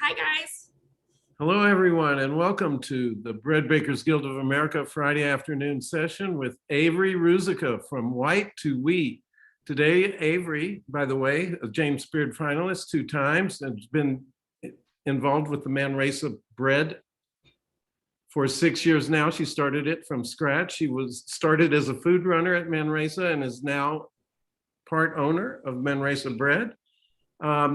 Hi, guys. Hello, everyone, and welcome to the Bread Bakers Guild of America Friday afternoon session with Avery Ruzicka from White to Wheat. Today, Avery, by the way, a James Beard finalist 2 times, and has been involved with the Manresa bread for 6 years now. She started it from scratch. She was started as a food runner at Manresa and is now part owner of Manresa Bread.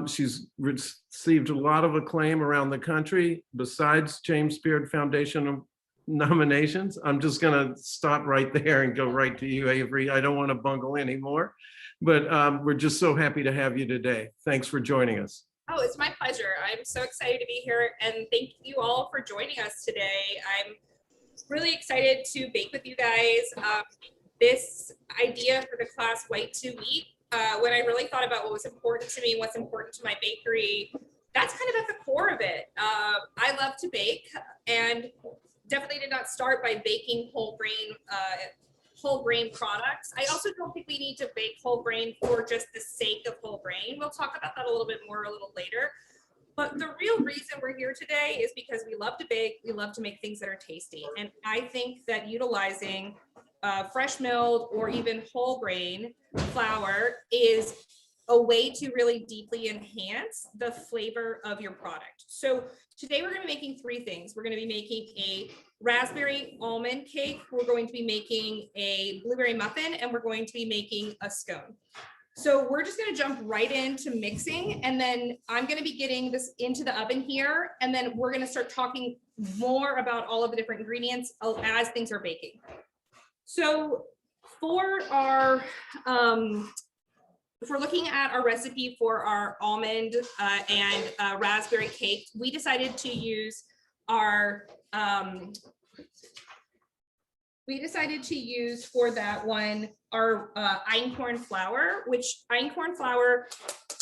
She's received a lot of acclaim around the country besides James Beard Foundation nominations. I'm just going to stop right there and go right to you, Avery. I don't want to bungle anymore, but we're just so happy to have you today. Thanks for joining us. Oh, it's my pleasure. I'm so excited to be here, and thank you all for joining us today. I'm really excited to bake with you guys. This idea for the class White to Wheat, when I really thought about what was important to me, what's important to my bakery, that's kind of at the core of it. I love to bake, and definitely did not start by baking whole grain products. I also don't think we need to bake whole grain for just the sake of whole grain. We'll talk about that a little bit more a little later. But the real reason we're here today is because we love to bake, we love to make things that are tasty. And I think that utilizing fresh milled or even whole grain flour is a way to really deeply enhance the flavor of your product. So today we're going to be making 3 things. We're going to be making a raspberry almond cake, we're going to be making a blueberry muffin, and we're going to be making a scone. So we're just going to jump right into mixing, and then I'm going to be getting this into the oven here, and then we're going to start talking more about all of the different ingredients as things are baking. So for our if we're looking at our recipe for our almond and raspberry cake, we decided to use our for that one our einkorn flour, which einkorn flour,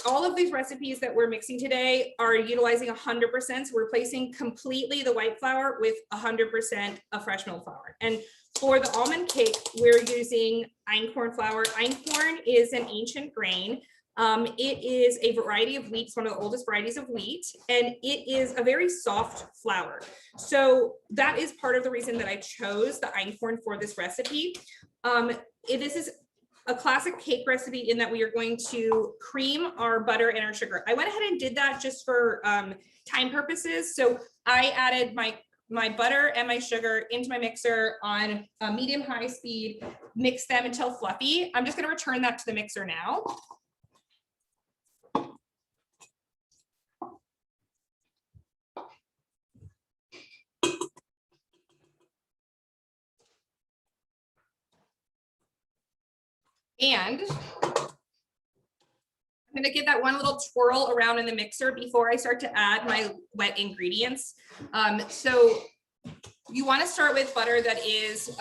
all of these recipes that we're mixing today are utilizing 100%. So we're replacing completely the white flour with 100% of fresh milled flour. And for the almond cake, we're using einkorn flour. Einkorn is an ancient grain. It is a variety of wheat. It's one of the oldest varieties of wheat, and it is a very soft flour. So that is part of the reason that I chose the einkorn for this recipe. This is a classic cake recipe in that we are going to cream our butter and our sugar. I went ahead and did that just for time purposes. So I added my butter and my sugar into my mixer on a medium-high speed, mix them until fluffy. I'm just going to return that to the mixer now. And I'm going to give that one little twirl around in the mixer before I start to add my wet ingredients. So you want to start with butter that is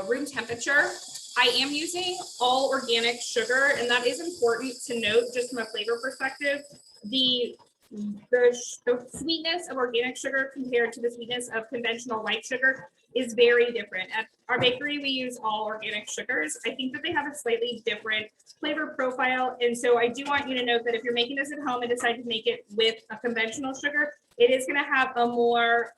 room temperature. I am using all organic sugar, and that is important to note just from a flavor perspective. The sweetness of organic sugar compared to the sweetness of conventional white sugar is very different. At our bakery, we use all organic sugars. I think that they have a slightly different flavor profile. And so I do want you to note that if you're making this at home and decide to make it with a conventional sugar, it is going to have a more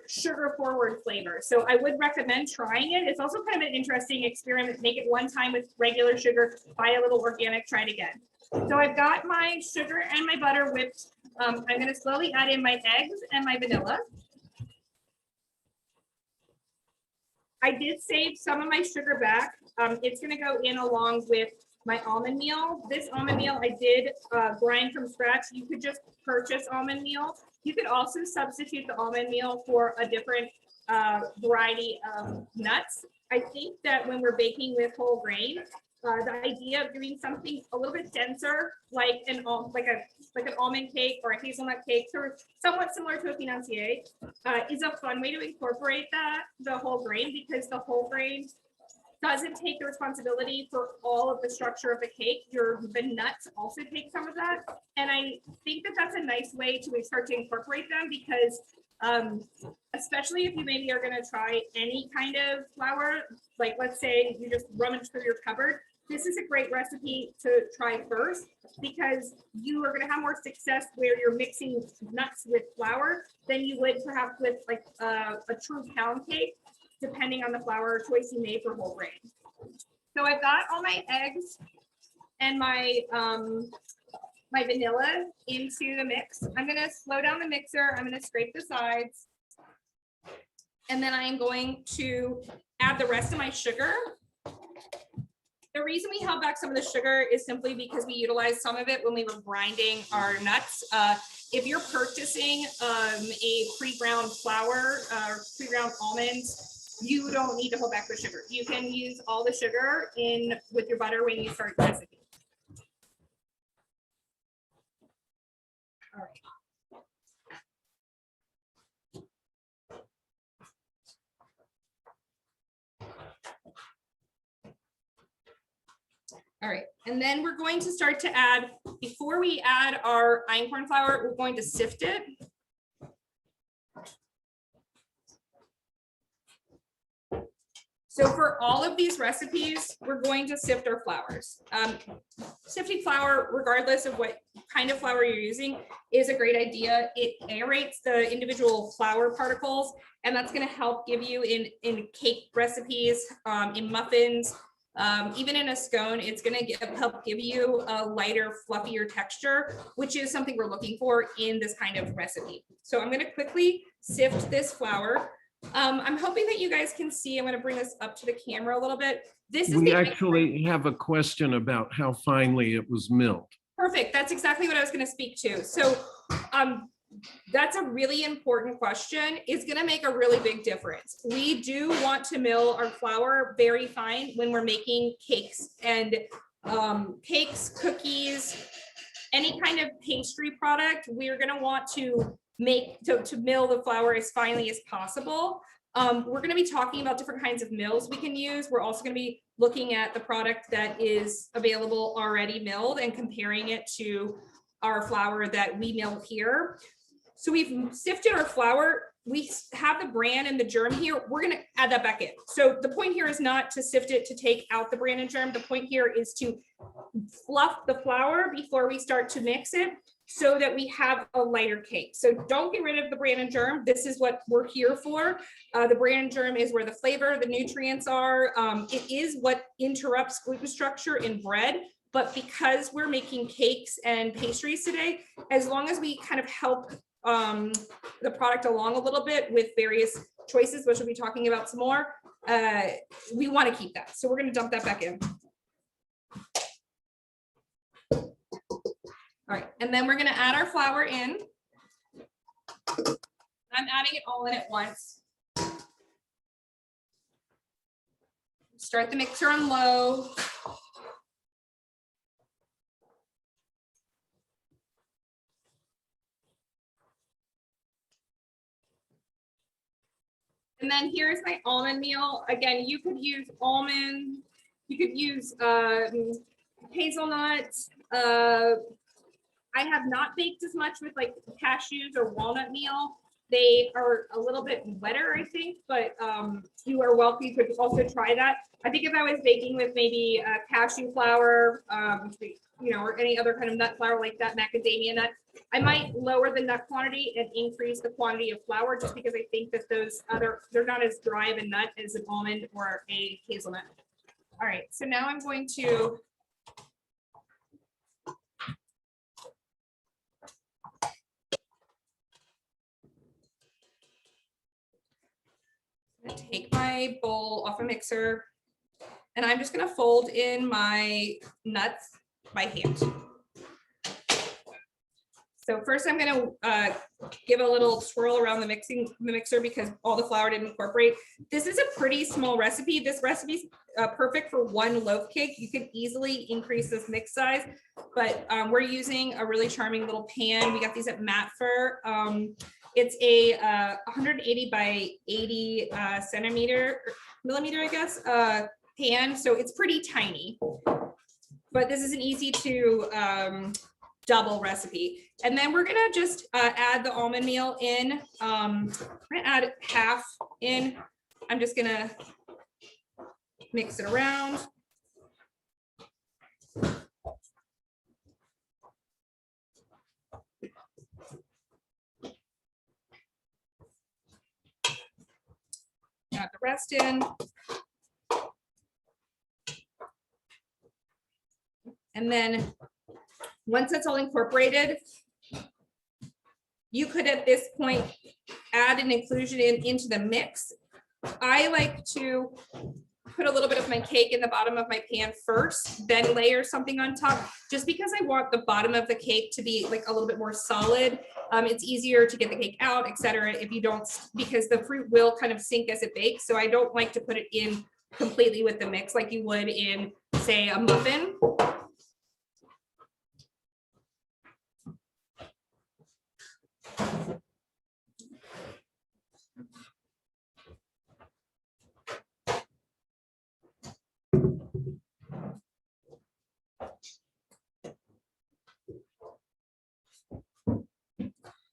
sugar forward flavor. So I would recommend trying it. It's also kind of an interesting experiment. Make it one time with regular sugar, buy a little organic, try it again. So I've got my sugar and my butter whipped. I'm going to slowly add in my eggs and my vanilla. I did save some of my sugar back. It's going to go in along with my almond meal. This almond meal I did grind from scratch. You could just purchase almond meal. You could also substitute the almond meal for a different variety of nuts. I think that when we're baking with whole grain, the idea of doing something a little bit denser, like an almond cake or a hazelnut cake, sort of somewhat similar to a financier, is a fun way to incorporate the whole grain, because the whole grain doesn't take the responsibility for all of the structure of the cake. The nuts also take some of that, and I think that that's a nice way to start to incorporate them, because especially if you maybe are going to try any kind of flour, like let's say you just rummage through your cupboard, this is a great recipe to try first because you are going to have more success where you're mixing nuts with flour than you would perhaps with like a true pound cake, depending on the flour choice you made for whole grain. So I've got all my eggs and my my vanilla into the mix. I'm going to slow down the mixer. I'm going to scrape the sides. And then I am going to add the rest of my sugar. The reason we held back some of the sugar is simply because we utilized some of it when we were grinding our nuts. If you're purchasing a pre-ground flour or pre-ground almonds, you don't need to hold back the sugar. You can use all the sugar in with your butter when you start the recipe. All right. All right, and then we're going to start to add, before we add our einkorn flour, we're going to sift it. So for all of these recipes, we're going to sift our flours. Sifting flour, regardless of what kind of flour you're using, is a great idea. It aerates the individual flour particles, and that's going to help give you in cake recipes, in muffins, even in a scone, it's going to help give you a lighter, fluffier texture, which is something we're looking for in this kind of recipe. So I'm going to quickly sift this flour. I'm hoping that you guys can see. I'm going to bring this up to the camera a little bit. We actually have a question about how finely it was milled. Perfect. That's exactly what I was going to speak to. So that's a really important question. It's going to make a really big difference. We do want to mill our flour very fine when we're making cakes, and cakes, cookies, any kind of pastry product. We're going to want to make to mill the flour as finely as possible. We're going to be talking about different kinds of mills we can use. We're also going to be looking at the product that is available already milled and comparing it to our flour that we mill here. So we've sifted our flour. We have the bran and the germ here. We're going to add that back in. So the point here is not to sift it to take out the bran and germ. The point here is to fluff the flour before we start to mix it so that we have a lighter cake. So don't get rid of the bran and germ. This is what we're here for. The bran and germ is where the flavor, the nutrients are. It is what interrupts gluten structure in bread. But because we're making cakes and pastries today, as long as we kind of help the product along a little bit with various choices, which we'll be talking about some more, we want to keep that. So we're going to dump that back in. All right, and then we're going to add our flour in. I'm adding it all in at once. Start the mixer on low. And then here's my almond meal. Again, you could use almond, you could use hazelnuts. I have not baked as much with like cashews or walnut meal. They are a little bit wetter, I think, but you are welcome. You could also try that. I think if I was baking with maybe cashew flour, you know, or any other kind of nut flour like that, macadamia nut, I might lower the nut quantity and increase the quantity of flour, just because I think that those other, they're not as dry of a nut as an almond or a hazelnut. All right, so now I'm going to take my bowl off a mixer, and I'm just going to fold in my nuts by hand. So first I'm going to give a little swirl around the mixer because all the flour didn't incorporate. This is a pretty small recipe. This recipe is perfect for one loaf cake. You could easily increase this mix size, but we're using a really charming little pan. We got these at Matfer. It's a 180 by 80 millimeter, I guess, pan. So it's pretty tiny, but this is an easy to double recipe. And then we're gonna just add the almond meal in. I'm gonna add half in. I'm just gonna mix it around. Add the rest in. And then once it's all incorporated, you could at this point add an inclusion into the mix. I like to put a little bit of my cake in the bottom of my pan first, then layer something on top, just because I want the bottom of the cake to be like a little bit more solid. It's easier to get the cake out, etc. if you don't, because the fruit will kind of sink as it bakes. So I don't like to put it in completely with the mix like you would in, say, a muffin.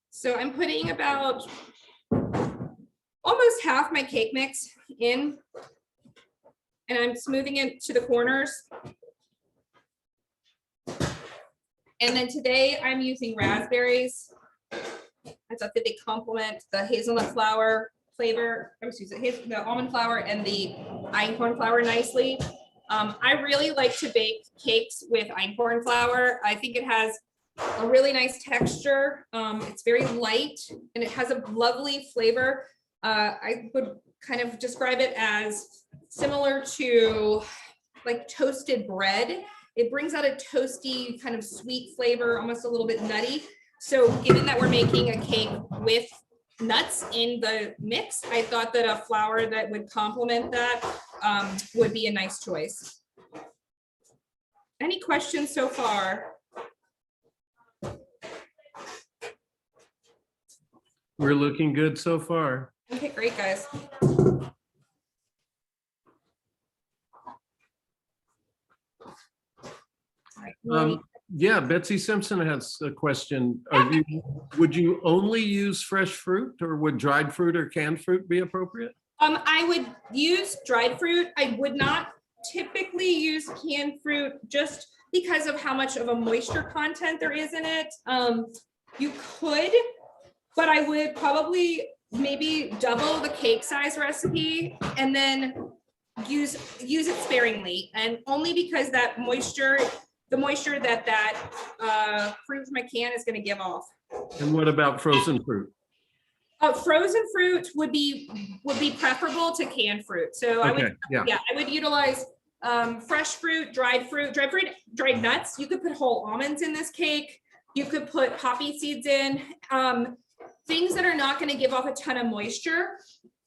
So I'm putting about almost half my cake mix in, and I'm smoothing it to the corners. And then today I'm using raspberries. I thought that they complement the hazelnut flour flavor, the almond flour and the einkorn flour nicely. I really like to bake cakes with einkorn flour. I think it has a really nice texture. It's very light and it has a lovely flavor. I would kind of describe it as similar to like toasted bread. It brings out a toasty kind of sweet flavor, almost a little bit nutty. So given that we're making a cake with nuts in the mix, I thought that a flour that would complement that would be a nice choice. Any questions so far? We're looking good so far. Okay, great, guys. Yeah, Betsy Simpson has a question. Would you only use fresh fruit, or would dried fruit or canned fruit be appropriate? I would use dried fruit. I would not typically use canned fruit just because of how much of a moisture content there is in it. You could, but I would probably maybe double the cake size recipe and then use it sparingly, and only because that moisture, the moisture that fruit from a can is going to give off. And what about frozen fruit? Frozen fruit would be preferable to canned fruit. So I would utilize fresh fruit, dried nuts. You could put whole almonds in this cake. You could put poppy seeds in, things that are not going to give off a ton of moisture.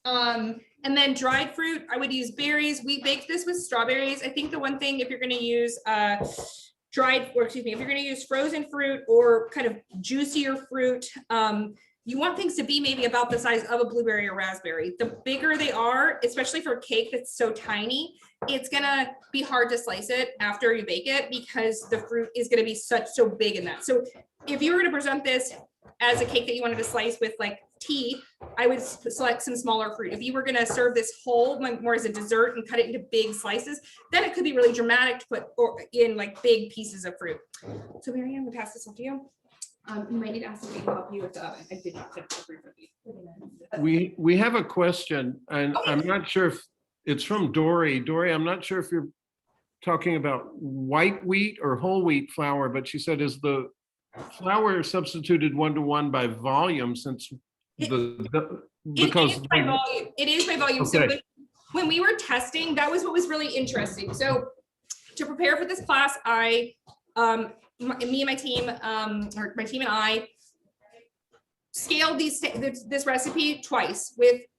And then dried fruit, I would use berries. We baked this with strawberries. I think the one thing, if you're going to use if you're going to use frozen fruit or kind of juicier fruit, you want things to be maybe about the size of a blueberry or raspberry. The bigger they are, especially for a cake that's so tiny, it's gonna be hard to slice it after you bake it because the fruit is gonna be so big in that. So if you were gonna present this as a cake that you wanted to slice with like tea, I would select some smaller fruit. If you were gonna serve this whole more as a dessert and cut it into big slices, then it could be really dramatic to put in like big pieces of fruit. So Mary Ann, I'm gonna pass this off to you. You might need to ask somebody to help you with I did not finish the fruit review. We have a question, and I'm not sure if it's from Dory. Dory, I'm not sure if you're talking about white wheat or whole wheat flour, but she said, is the flour substituted 1-to-1 by volume, since it is by volume. It is by volume. Okay. So when we were testing, that was what was really interesting. So to prepare for this class, me and my team, or my team and I, scaled this recipe twice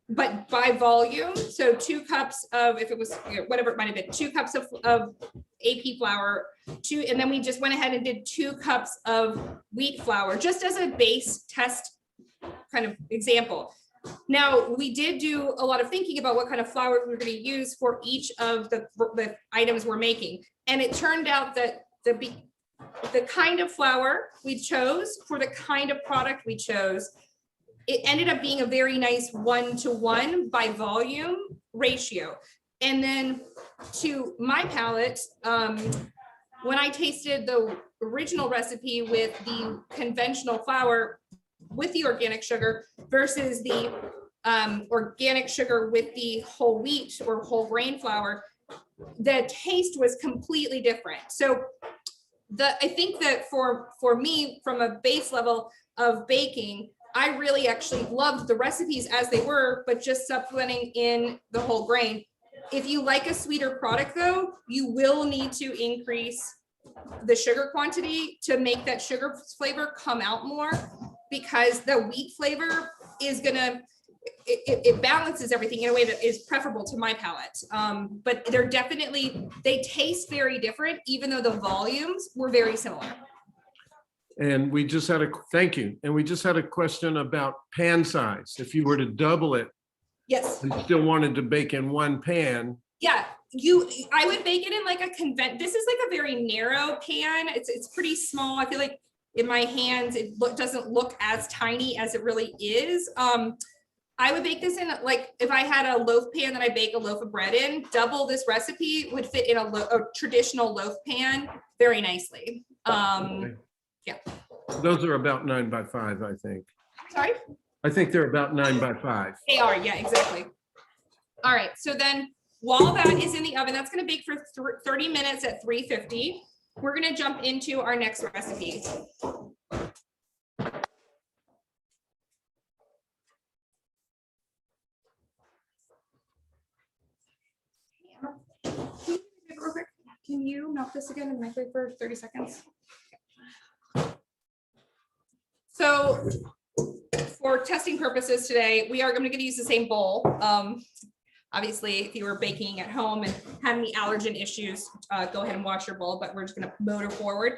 but by volume. So 2 cups of, if it was whatever it might have been, 2 cups of AP flour, and then we just went ahead and did 2 cups of wheat flour, just as a base test kind of example. Now, we did do a lot of thinking about what kind of flour we were going to use for each of the items we're making. And it turned out that the kind of flour we chose for the kind of product we chose, it ended up being a very nice 1-to-1 by volume ratio. And then to my palate, when I tasted the original recipe with the conventional flour with the organic sugar versus the organic sugar with the whole wheat or whole grain flour, the taste was completely different. So I think that for me, from a base level of baking, I really actually loved the recipes as they were, but just supplementing in the whole grain. If you like a sweeter product though, you will need to increase the sugar quantity to make that sugar flavor come out more, because the wheat flavor is gonna, it balances everything in a way that is preferable to my palate. But they're definitely, they taste very different, even though the volumes were very similar. And we just had thank you. And we just had a question about pan size. If you were to double it, yes, and still wanted to bake in one pan. Yeah, I would bake it in like a this is like a very narrow pan. It's pretty small. I feel like in my hands, it doesn't look as tiny as it really is. I would bake this in, like, if I had a loaf pan that I bake a loaf of bread in, double this recipe would fit in a traditional loaf pan very nicely. Okay. Yeah. Those are about 9 by 5, I think. Sorry? I think they're about 9 by 5. They are, yeah, exactly. All right, so then while that is in the oven, that's gonna bake for 30 minutes at 350. We're gonna jump into our next recipe. Can you melt this again in the microwave for 30 seconds? So for testing purposes today, I'm going to use the same bowl. Obviously, if you were baking at home and had any allergen issues, go ahead and wash your bowl, but we're just going to motor forward.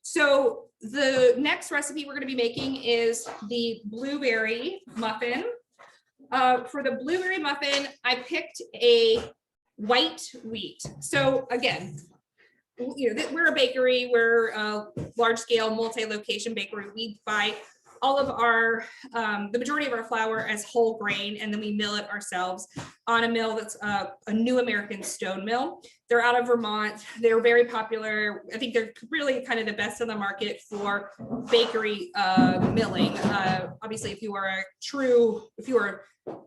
So the next recipe we're going to be making is the blueberry muffin. For the blueberry muffin, I picked a white wheat. So again, we're a bakery, we're a large scale multi-location bakery. We buy all of our, the majority of our flour as whole grain, and then we mill it ourselves on a mill that's a New American Stone mill. They're out of Vermont. They're very popular. I think they're really kind of the best on the market for bakery milling. Obviously, if you are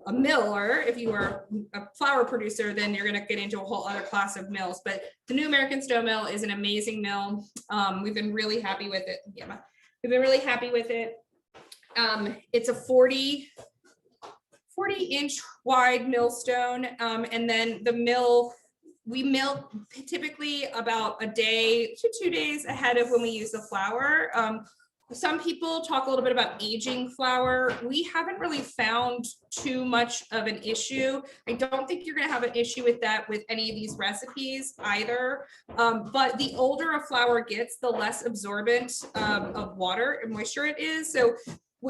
a miller, if you are a flour producer, then you're going to get into a whole other class of mills. But the New American Stone Mill is an amazing mill. We've been really happy with it. Yeah, we've been really happy with it. It's a 40-inch wide millstone, and then the mill, we mill typically about a day to 2 days ahead of when we use the flour. Some people talk a little bit about aging flour. We haven't really found too much of an issue. I don't think you're going to have an issue with that with any of these recipes either. But the older a flour gets, the less absorbent of water and moisture it is. So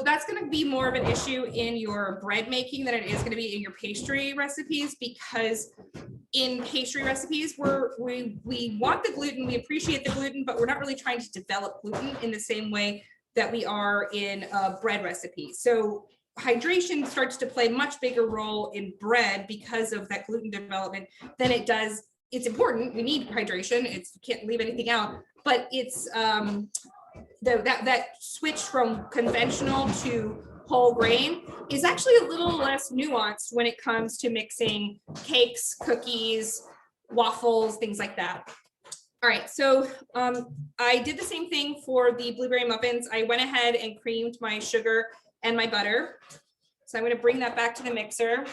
that's going to be more of an issue in your bread making than it is going to be in your pastry recipes, because in pastry recipes, we want the gluten, we appreciate the gluten, but we're not really trying to develop gluten in the same way that we are in bread recipes. So hydration starts to play a much bigger role in bread because of that gluten development than it does. It's important, we need hydration, you can't leave anything out, but it's that switch from conventional to whole grain is actually a little less nuanced when it comes to mixing cakes, cookies, waffles, things like that. All right, so I did the same thing for the blueberry muffins. I went ahead and creamed my sugar and my butter. So I'm going to bring that back to the mixer.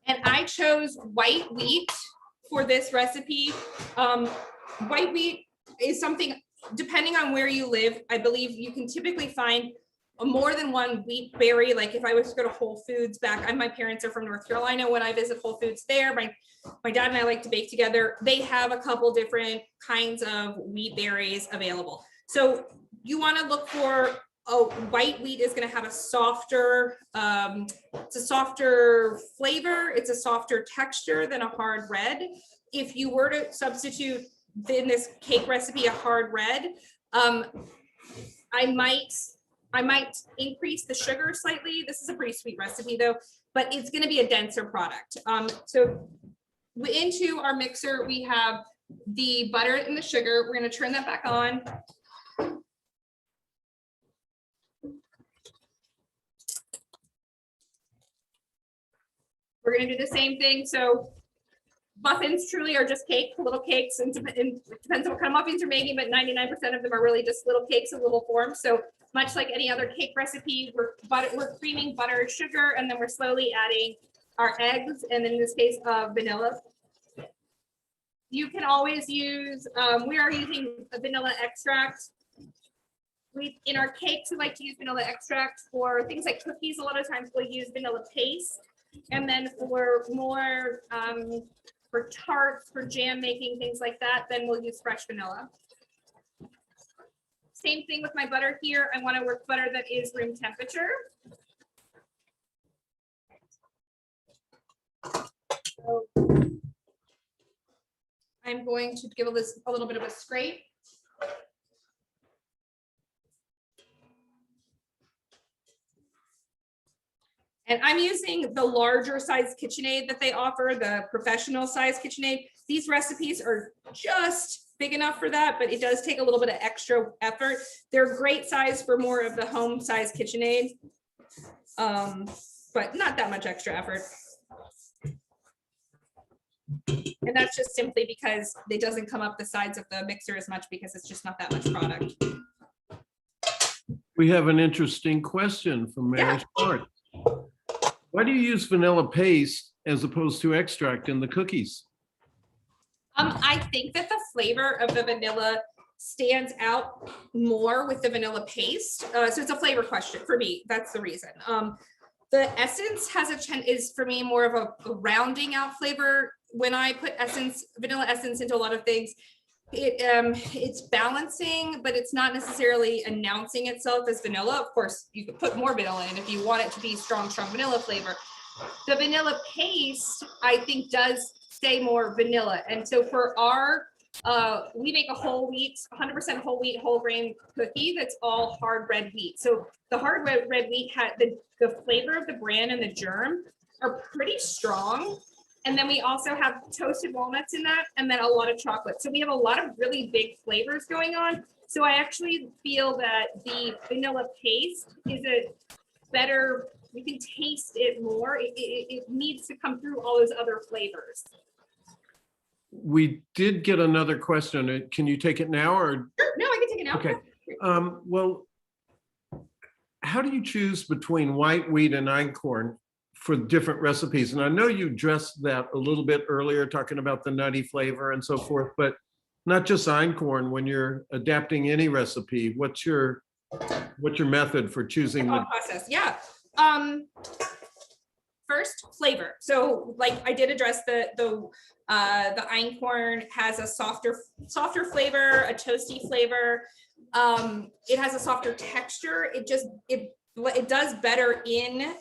And I chose white wheat for this recipe. White wheat is something, depending on where you live, I believe you can typically find more than one wheat berry. Like if I was to go to Whole Foods my parents are from North Carolina. When I visit Whole Foods there, my dad and I like to bake together. They have a couple different kinds of wheat berries available. So you want to look for white wheat is going to have a softer, it's a softer flavor. It's a softer texture than a hard red. If you were to substitute in this cake recipe a hard red, I might I might increase the sugar slightly. This is a pretty sweet recipe though, but it's gonna be a denser product. So into our mixer, we have the butter and the sugar. We're gonna turn that back on. We're gonna do the same thing. So muffins truly are just cake, little cakes, and it depends on what kind of muffins you're making, but 99% of them are really just little cakes in little forms. So much like any other cake recipe, we're creaming butter, sugar, and then we're slowly adding our eggs, and in this case, vanilla. You can always use, we are using a vanilla extract. In our cakes, we like to use vanilla extract. For things like cookies, a lot of times we'll use vanilla paste. And then for more, for tarts, for jam making, things like that, then we'll use fresh vanilla. Same thing with my butter here. I want to work butter that is room temperature. So I'm going to give this a little bit of a scrape. And I'm using the larger size KitchenAid that they offer, the professional size KitchenAid. These recipes are just big enough for that, but it does take a little bit of extra effort. They're great size for more of the home size KitchenAid, but not that much extra effort. And that's just simply because it doesn't come up the sides of the mixer as much because it's just not that much product. We have an interesting question from Mary Short. Why do you use vanilla paste as opposed to extract in the cookies? I think that the flavor of the vanilla stands out more with the vanilla paste. So it's a flavor question for me. That's the reason. The essence is for me more of a rounding out flavor. When I put vanilla essence into a lot of things, it's balancing, but it's not necessarily announcing itself as vanilla. Of course, you could put more vanilla in if you want it to be strong vanilla flavor. The vanilla paste, I think, does stay more vanilla. And so for our, we make a whole wheat, 100% whole wheat, whole grain cookie that's all hard red wheat. So the hard red wheat had the flavor of the bran and the germ are pretty strong. And then we also have toasted walnuts in that, and then a lot of chocolate. So we have a lot of really big flavors going on. So I actually feel that the vanilla paste is a better, you can taste it more. It needs to come through all those other flavors. We did get another question. Can you take it now or? Sure, no, I can take it now. Okay. Well, how do you choose between white wheat and einkorn for different recipes? And I know you addressed that a little bit earlier, talking about the nutty flavor and so forth, but not just einkorn. When you're adapting any recipe, what's your method for choosing the process? Yeah. First, flavor. So like I did address the einkorn has a softer flavor, a toasty flavor. It has a softer texture. It does better in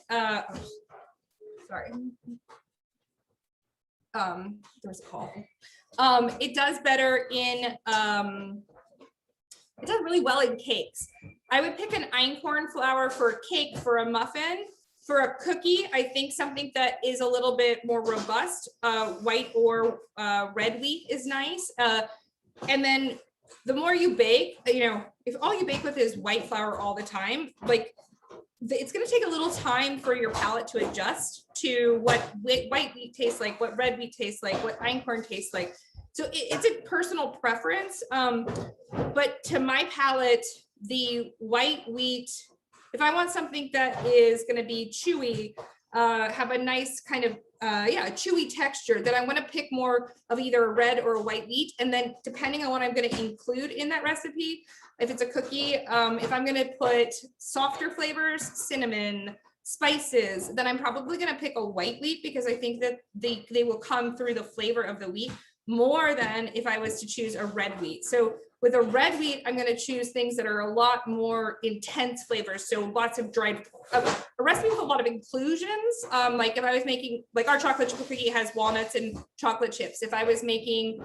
there's a call. It does better in it does really well in cakes. I would pick an einkorn flour for a cake, for a muffin. For a cookie, I think something that is a little bit more robust, white or red wheat is nice. And then the more you bake, if all you bake with is white flour all the time, like it's going to take a little time for your palate to adjust to what white wheat tastes like, what red wheat tastes like, what einkorn tastes like. So it's a personal preference. But to my palate, the white wheat, if I want something that is going to be chewy, have a nice kind of a chewy texture, then I want to pick more of either a red or a white wheat. And then depending on what I'm going to include in that recipe, if it's a cookie, if I'm going to put softer flavors, cinnamon, spices, then I'm probably going to pick a white wheat because I think that they will come through the flavor of the wheat more than if I was to choose a red wheat. So with a red wheat, I'm going to choose things that are a lot more intense flavors. So lots of dried, a recipe with a lot of inclusions. Like if I was making, like our chocolate chip cookie has walnuts and chocolate chips. If I was making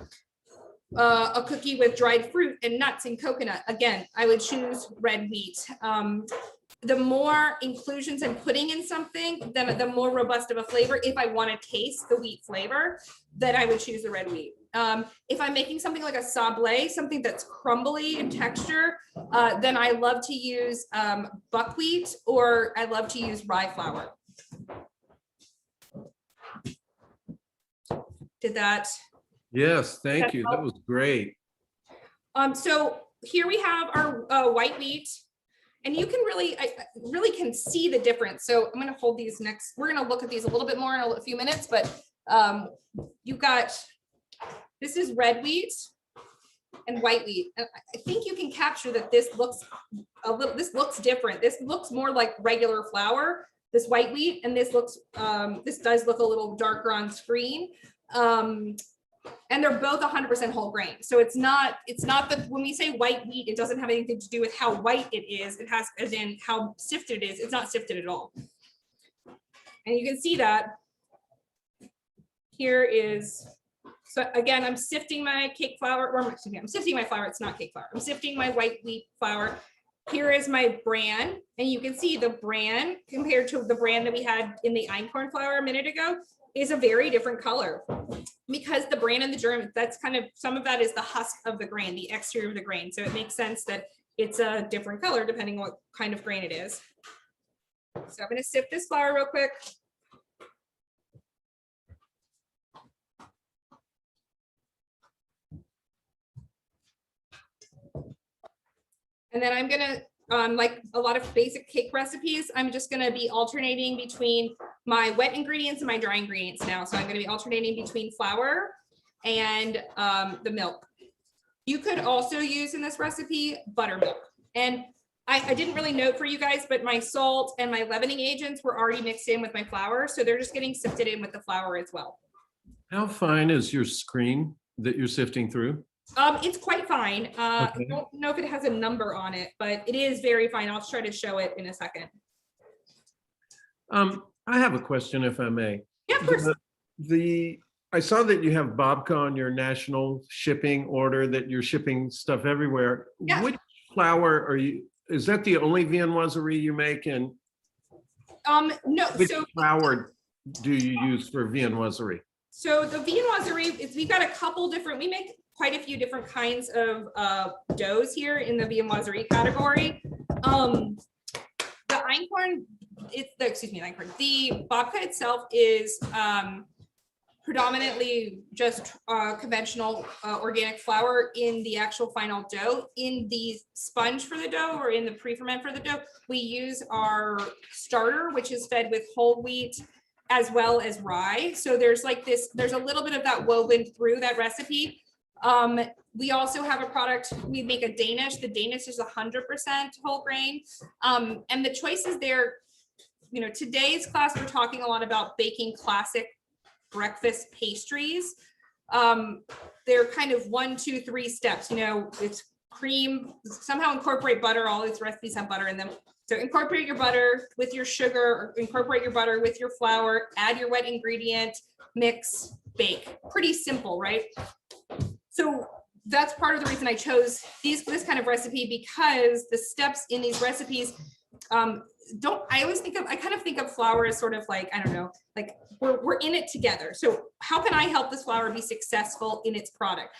a cookie with dried fruit and nuts and coconut, again, I would choose red wheat. The more inclusions I'm putting in something, then the more robust of a flavor. If I want to taste the wheat flavor, then I would choose the red wheat. If I'm making something like a sablé, something that's crumbly in texture, then I love to use buckwheat, or I love to use rye flour. Did that? Yes, thank you. That was great. So here we have our white wheat, and you can really, I really can see the difference. So I'm going to hold these next. We're going to look at these a little bit more in a few minutes, but you've got, this is red wheat and white wheat. And I think you can capture that this looks a little, this looks different. This looks more like regular flour, this white wheat, and this looks, this does look a little darker on screen. And they're both 100% whole grain. So it's not that when we say white wheat, it doesn't have anything to do with how white it is. It has, as in how sifted it is. It's not sifted at all. And you can see that here is, so again, I'm sifting my cake flour, or I'm sifting my flour. It's not cake flour. I'm sifting my white wheat flour. Here is my bran, and you can see the bran compared to the bran that we had in the einkorn flour a minute ago is a very different color, because the bran and the germ, that's kind of, some of that is the husk of the grain, the exterior of the grain. So it makes sense that it's a different color depending on what kind of grain it is. So I'm going to sift this flour real quick. And then I'm going to, like a lot of basic cake recipes, I'm just going to be alternating between my wet ingredients and my dry ingredients now. So I'm going to be alternating between flour and the milk. You could also use in this recipe buttermilk. And I didn't really note for you guys, but my salt and my leavening agents were already mixed in with my flour. So they're just getting sifted in with the flour as well. How fine is your screen that you're sifting through? It's quite fine. Okay. I don't know if it has a number on it, but it is very fine. I'll try to show it in a second. I have a question, if I may. Yeah, of course. I saw that you have babka on your national shipping order, that you're shipping stuff everywhere. Yeah. Which flour are you? Is that the only viennoiserie you make? And no. Which flour do you use for viennoiserie? So the viennoiserie, we've got a couple different. We make quite a few different kinds of doughs here in the viennoiserie category. The einkorn, the babka itself is predominantly just conventional organic flour in the actual final dough. In the sponge for the dough, or in the pre-ferment for the dough, we use our starter, which is fed with whole wheat as well as rye. So there's like this, there's a little bit of that woven through that recipe. We also have a product, we make a Danish. The Danish is 100% whole grain. And the choices there, you know, today's class, we're talking a lot about baking classic breakfast pastries. They're kind of 1, 2, 3 steps, you know, it's cream, somehow incorporate butter. All these recipes have butter in them. So incorporate your butter with your sugar, or incorporate your butter with your flour, add your wet ingredient, mix, bake. Pretty simple, right? So that's part of the reason I chose this kind of recipe, because the steps in these recipes I kind of think of flour as sort of like, I don't know, like we're in it together. So how can I help this flour be successful in its product?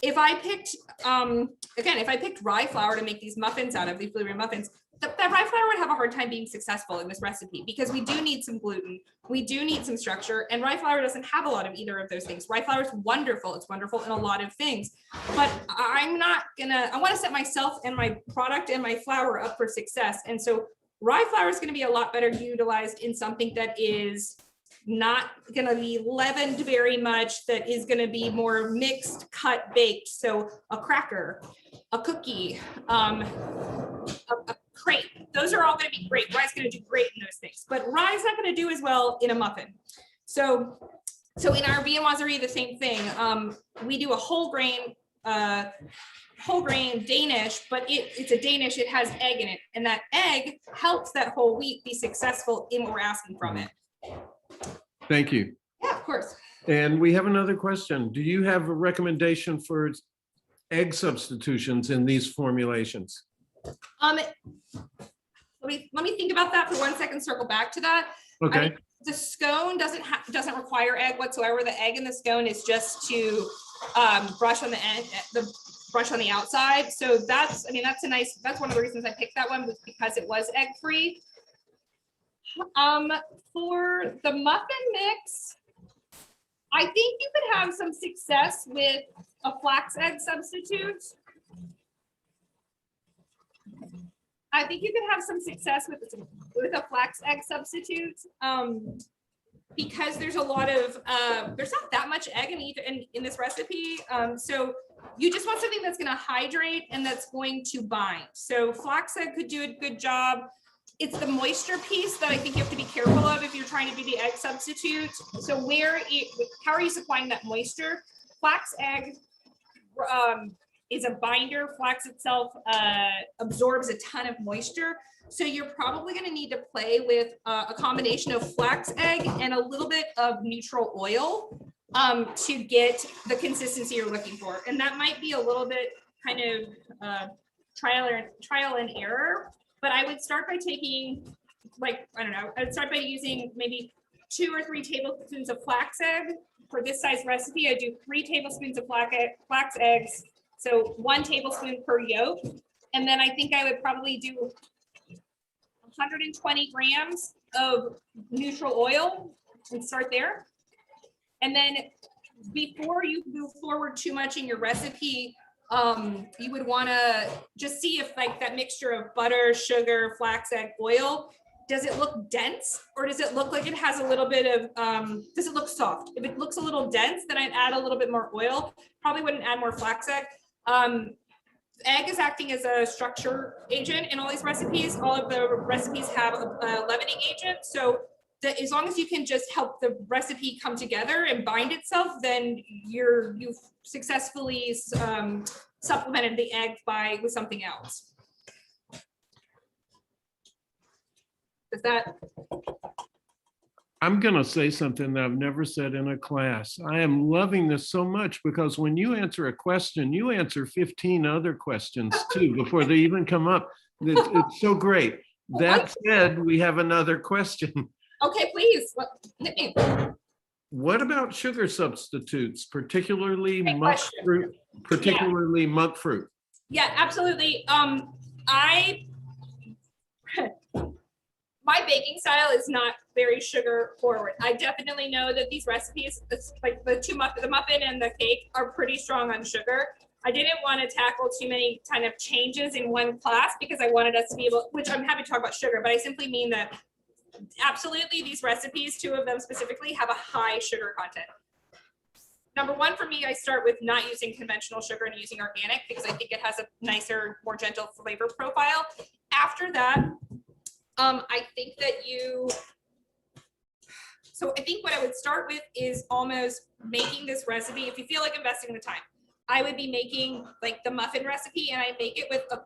If I picked, if I picked rye flour to make these muffins out of, these blueberry muffins, that rye flour would have a hard time being successful in this recipe, because we do need some gluten, we do need some structure, and rye flour doesn't have a lot of either of those things. Rye flour is wonderful, it's wonderful in a lot of things, but I want to set myself and my product and my flour up for success. And so rye flour is going to be a lot better utilized in something that is not going to be leavened very much, that is going to be more mixed, cut, baked. So a cracker, a cookie, a crepe, those are all going to be great. Rye's going to do great in those things, but rye's not going to do as well in a muffin. So in our viennoiserie, the same thing. We do a whole grain Danish, but it's a Danish, it has egg in it, and that egg helps that whole wheat be successful in what we're asking from it. Thank you. Yeah. course. And we have another question. Do you have a recommendation for egg substitutions in these formulations? Let me think about that for 1 second, circle back to that. Okay. I mean, the scone doesn't require egg whatsoever. The egg in the scone is just to brush on the end, brush on the outside. So that's one of the reasons I picked that one, was because it was egg free. For the muffin mix, I think you could have some success with a flax egg substitute. I think you could have some success with a flax egg substitute, because there's a lot of there's not that much egg in this recipe. So you just want something that's going to hydrate and that's going to bind. So flax egg could do a good job. It's the moisture piece that I think you have to be careful of if you're trying to do the egg substitute. So how are you supplying that moisture? Flax egg is a binder. Flax itself absorbs a ton of moisture. So you're probably going to need to play with a combination of flax egg and a little bit of neutral oil to get the consistency you're looking for. And that might be a little bit kind of trial and error. But I would start by taking, I'd start by using maybe 2 or 3 tablespoons of flax egg. For this size recipe, I do 3 tablespoons of flax eggs. So 1 tablespoon per yolk. And then I think I would probably do 120 grams of neutral oil and start there. And then before you move forward too much in your recipe, you would want to just see if that mixture of butter, sugar, flax egg, oil, does it look dense, or does it look like it has a little bit of, does it look soft? If it looks a little dense, then I'd add a little bit more oil. Probably wouldn't add more flax egg. Egg is acting as a structure agent in all these recipes. All of the recipes have a leavening agent. So as long as you can just help the recipe come together and bind itself, then you've successfully supplemented the egg with something else. Is that? I'm going to say something that I've never said in a class. I am loving this so much because when you answer a question, you answer 15 other questions too before they even come up. It's so great. That said, we have another question. Okay, please. Hit me. What about sugar substitutes, particularly monk fruit? Monk fruit. Yeah, absolutely. My baking style is not very sugar forward. I definitely know that these recipes, like the muffin and the cake, are pretty strong on sugar. I didn't want to tackle too many kind of changes in one class because I wanted us to be able, which I'm happy to talk about sugar, but I simply mean that absolutely these recipes, 2 of them specifically, have a high sugar content. Number 1 for me, I start with not using conventional sugar and using organic because I think it has a nicer, more gentle flavor profile. After that, I think what I would start with is almost making this recipe, if you feel like investing the time, I would be making like the muffin recipe, and I make it with a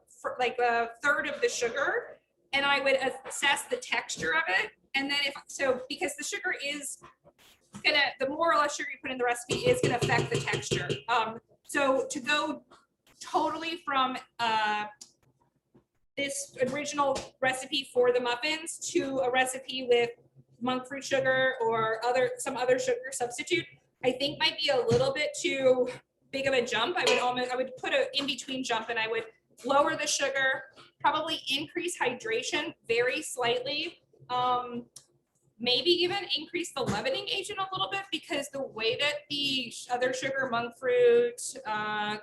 third of the sugar, and I would assess the texture of it. And then because the sugar is the more or less sugar you put in the recipe is gonna affect the texture. So to go totally from this original recipe for the muffins to a recipe with monk fruit sugar or some other sugar substitute, I think might be a little bit too big of a jump. I would put an in-between jump, and I would lower the sugar, probably increase hydration very slightly, maybe even increase the leavening agent a little bit, because the way that the other sugar, monk fruit,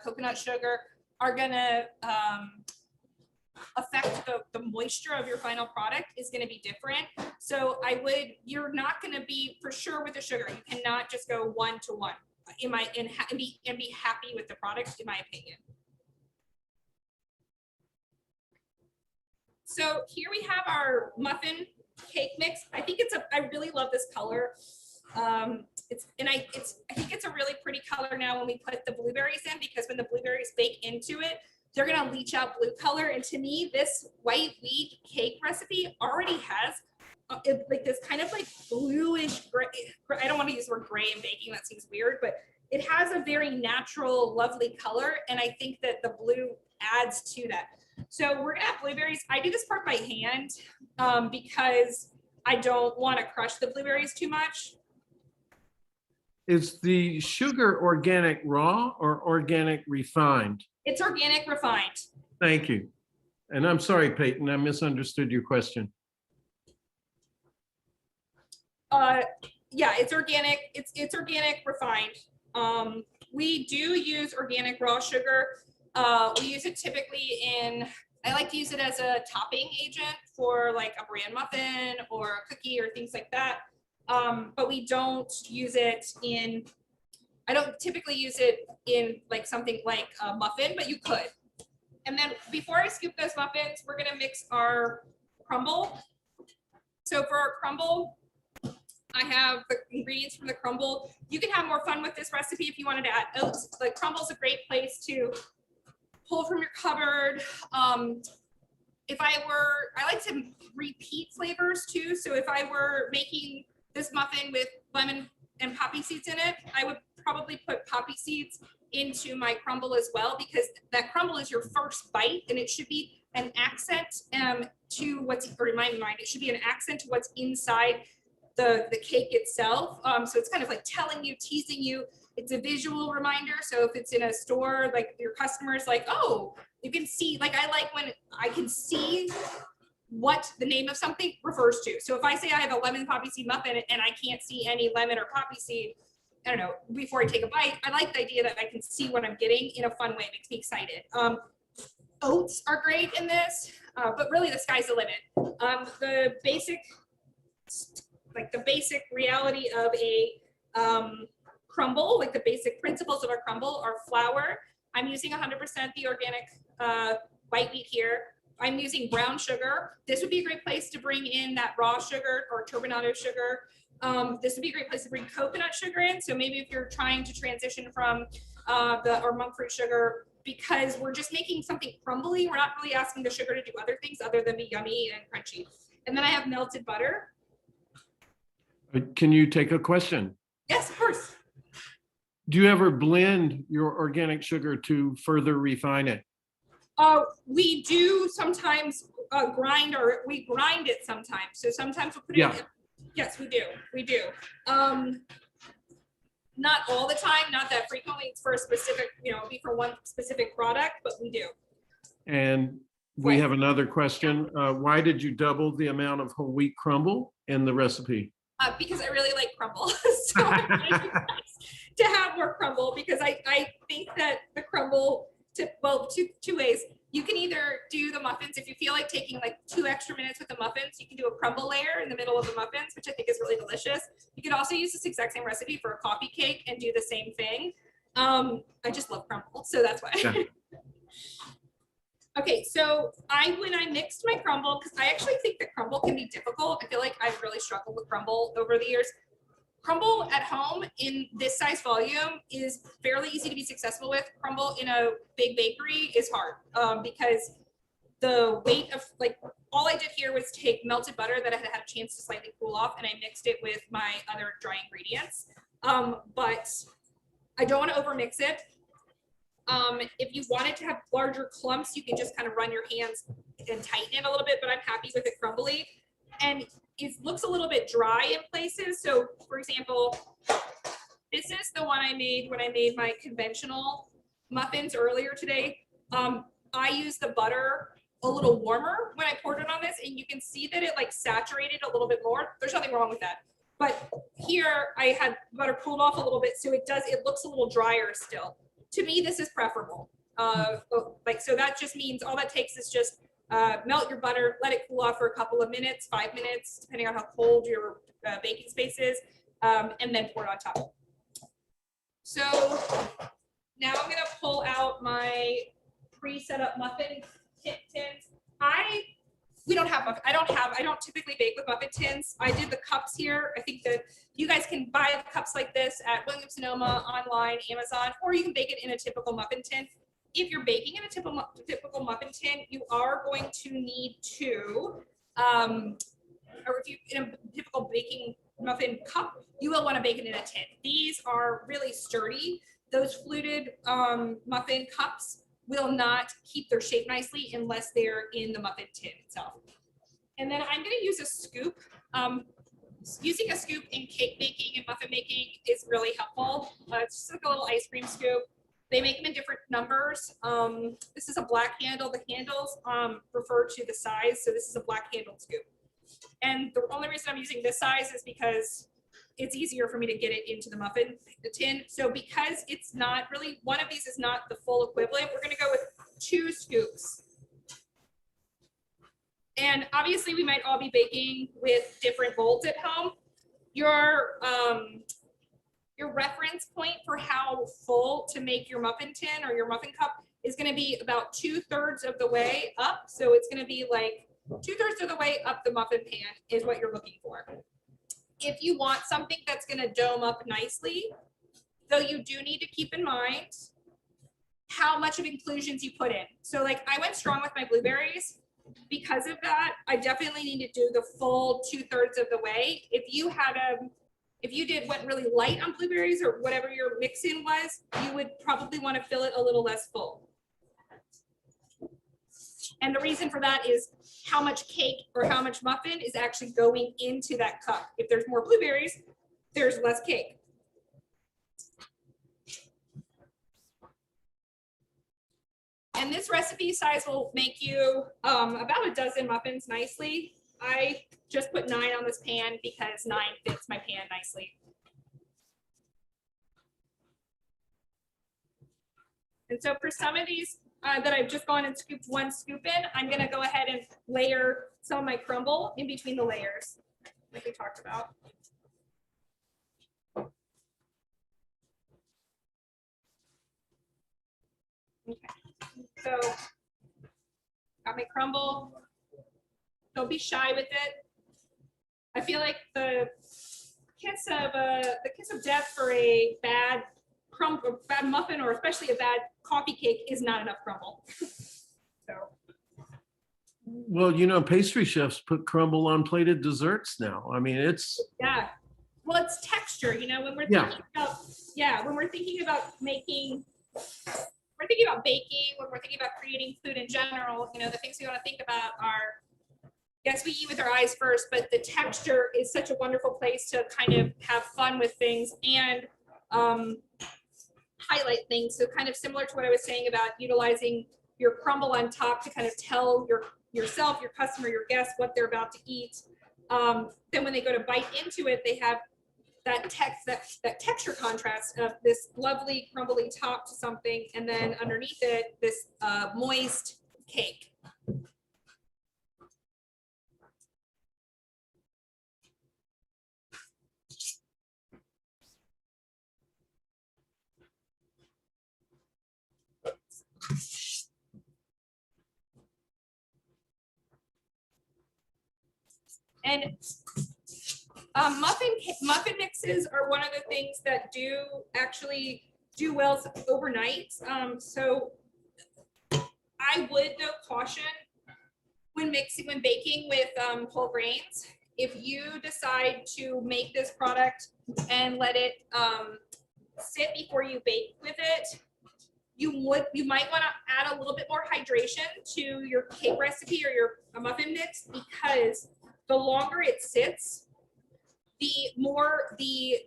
coconut sugar, are gonna affect the moisture of your final product is going to be different. So you're not going to be for sure with the sugar. You cannot just go 1-to-1 and be happy with the product, in my opinion. So here we have our muffin cake mix. I think I really love this color. I think it's a really pretty color now when we put the blueberries in, because when the blueberries bake into it, they're going to leach out blue color. And to me, this white wheat cake recipe already has like this kind of like bluish gray. I don't want to use the word gray in baking, that seems weird, but it has a very natural, lovely color. And I think that the blue adds to that. So we're gonna have blueberries. I do this part by hand because I don't want to crush the blueberries too much. Is the sugar organic raw or organic refined? It's organic refined. Thank you. And I'm sorry, Peyton, I misunderstood your question. Yeah, it's organic. It's organic refined. We do use organic raw sugar. We use it typically in, I like to use it as a topping agent for like a bran muffin or a cookie or things like that. But we don't use it in, I don't typically use it in like something like a muffin, but you could. And then before I scoop those muffins, we're gonna mix our crumble. So for our crumble, I have the ingredients from the crumble. You can have more fun with this recipe if you wanted to add oats. Like crumble is a great place to pull from your cupboard. If I like to repeat flavors too. So if I were making this muffin with lemon and poppy seeds in it, I would probably put poppy seeds into my crumble as well, because that crumble is your first bite and it should be an accent to what's, or in my mind, it should be an accent to what's inside the cake itself. So it's kind of like telling you, teasing you. It's a visual reminder. So if it's in a store, like your customer's like, oh, you can see, like I like when I can see what the name of something refers to. So if I say I have a lemon poppy seed muffin and I can't see any lemon or poppy seed, I don't know, before I take a bite, I like the idea that I can see what I'm getting in a fun way. It makes me excited. Oats are great in this, but really the sky's the limit. The basic reality of a crumble, like the basic principles of a crumble are flour. I'm using 100% the organic white wheat here. I'm using brown sugar. This would be a great place to bring in that raw sugar or turbinado sugar. This would be a great place to bring coconut sugar in. So maybe if you're trying to transition from or monk fruit sugar, because we're just making something crumbly, we're not really asking the sugar to do other things other than be yummy and crunchy. And then I have melted butter. Can you take a question? Yes, of course. Do you ever blend your organic sugar to further refine it? We do sometimes grind it sometimes. So sometimes we'll put it in. Yes, we do. We do. Not all the time, not that frequently. It's for a specific, be for one specific product, but we do. And we have another question. Why did you double the amount of whole wheat crumble in the recipe? Because I really like crumble. So I wanted you guys to have more crumble, because I think that the crumble, two ways. You can either do the muffins, if you feel like taking like 2 extra minutes with the muffins, you can do a crumble layer in the middle of the muffins, which I think is really delicious. You could also use this exact same recipe for a coffee cake and do the same thing. I just love crumble, so that's why. Yeah. Okay, so when I mixed my crumble, because I actually think that crumble can be difficult. I feel like I've really struggled with crumble over the years. Crumble at home in this size volume is fairly easy to be successful with. Crumble in a big bakery is hard because the weight of, like, all I did here was take melted butter that I had had a chance to slightly cool off, and I mixed it with my other dry ingredients. But I don't want to overmix it. If you wanted to have larger clumps, you can just kind of run your hands and tighten it a little bit, but I'm happy with it crumbly. And it looks a little bit dry in places. So for example, this is the one I made when I made my conventional muffins earlier today. I used the butter a little warmer when I poured it on this, and you can see that it like saturated a little bit more. There's nothing wrong with that. But here I had butter cooled off a little bit, so it looks a little drier still. To me, this is preferable. So that just means all that takes is just melt your butter, let it cool off for a couple of minutes, 5 minutes, depending on how cold your baking space is, and then pour it on top. So now I'm gonna pull out my pre-set up muffin tins. I don't typically bake with muffin tins. I did the cups here. I think that you guys can buy the cups like this at Williams-Sonoma, online, Amazon, or you can bake it in a typical muffin tin. If you're baking in a typical muffin tin, you are going to need to, or if you in a typical baking muffin cup, you will want to bake it in a tin. These are really sturdy. Those fluted muffin cups will not keep their shape nicely unless they're in the muffin tin itself. And then I'm going to use a scoop. Using a scoop in cake baking and muffin making is really helpful. It's just like a little ice cream scoop. They make them in different numbers. This is a black handle. The handles refer to the size. So this is a black handled scoop. And the only reason I'm using this size is because it's easier for me to get it into the muffin, the tin. So because it's not really, one of these is not the full equivalent, we're going to go with 2 scoops. And obviously we might all be baking with different molds at home. Your reference point for how full to make your muffin tin or your muffin cup is going to be about 2/3 of the way up. So it's going to be like 2/3 of the way up the muffin pan is what you're looking for. If you want something that's going to dome up nicely, though, you do need to keep in mind how much of inclusions you put in. So like I went strong with my blueberries. Because of that, I definitely need to do the full 2/3 of the way. If you went really light on blueberries or whatever your mix-in was, you would probably want to fill it a little less full. And the reason for that is how much cake or how much muffin is actually going into that cup. If there's more blueberries, there's less cake. And this recipe size will make you about a dozen muffins nicely. I just put 9 on this pan because 9 fits my pan nicely. And so for some of these that I've just gone and scooped 1 scoop in, I'm going to go ahead and layer some of my crumble in between the layers, like we talked about. Okay. So got my crumble. Don't be shy with it. I feel like the kiss of death for a bad muffin, or especially a bad coffee cake, is not enough crumble. So. Well, you know, pastry chefs put crumble on plated desserts now. I mean, it's well, it's texture. You know, when we're thinking about when we're thinking about making. We're thinking about baking, when we're thinking about creating food in general, you know, the things we want to think about are, yes, we eat with our eyes first, but the texture is such a wonderful place to kind of have fun with things and highlight things. So kind of similar to what I was saying about utilizing your crumble on top to kind of tell yourself, your customer, your guest what they're about to eat. Then when they go to bite into it, they have that texture contrast of this lovely crumbly top to something, and then underneath it, this moist cake. And muffin mixes are one of the things that do actually do well overnight. So I would though caution when baking with whole grains. If you decide to make this product and let it sit before you bake with it, you might want to add a little bit more hydration to your cake recipe or your muffin mix, because the longer it sits, the more the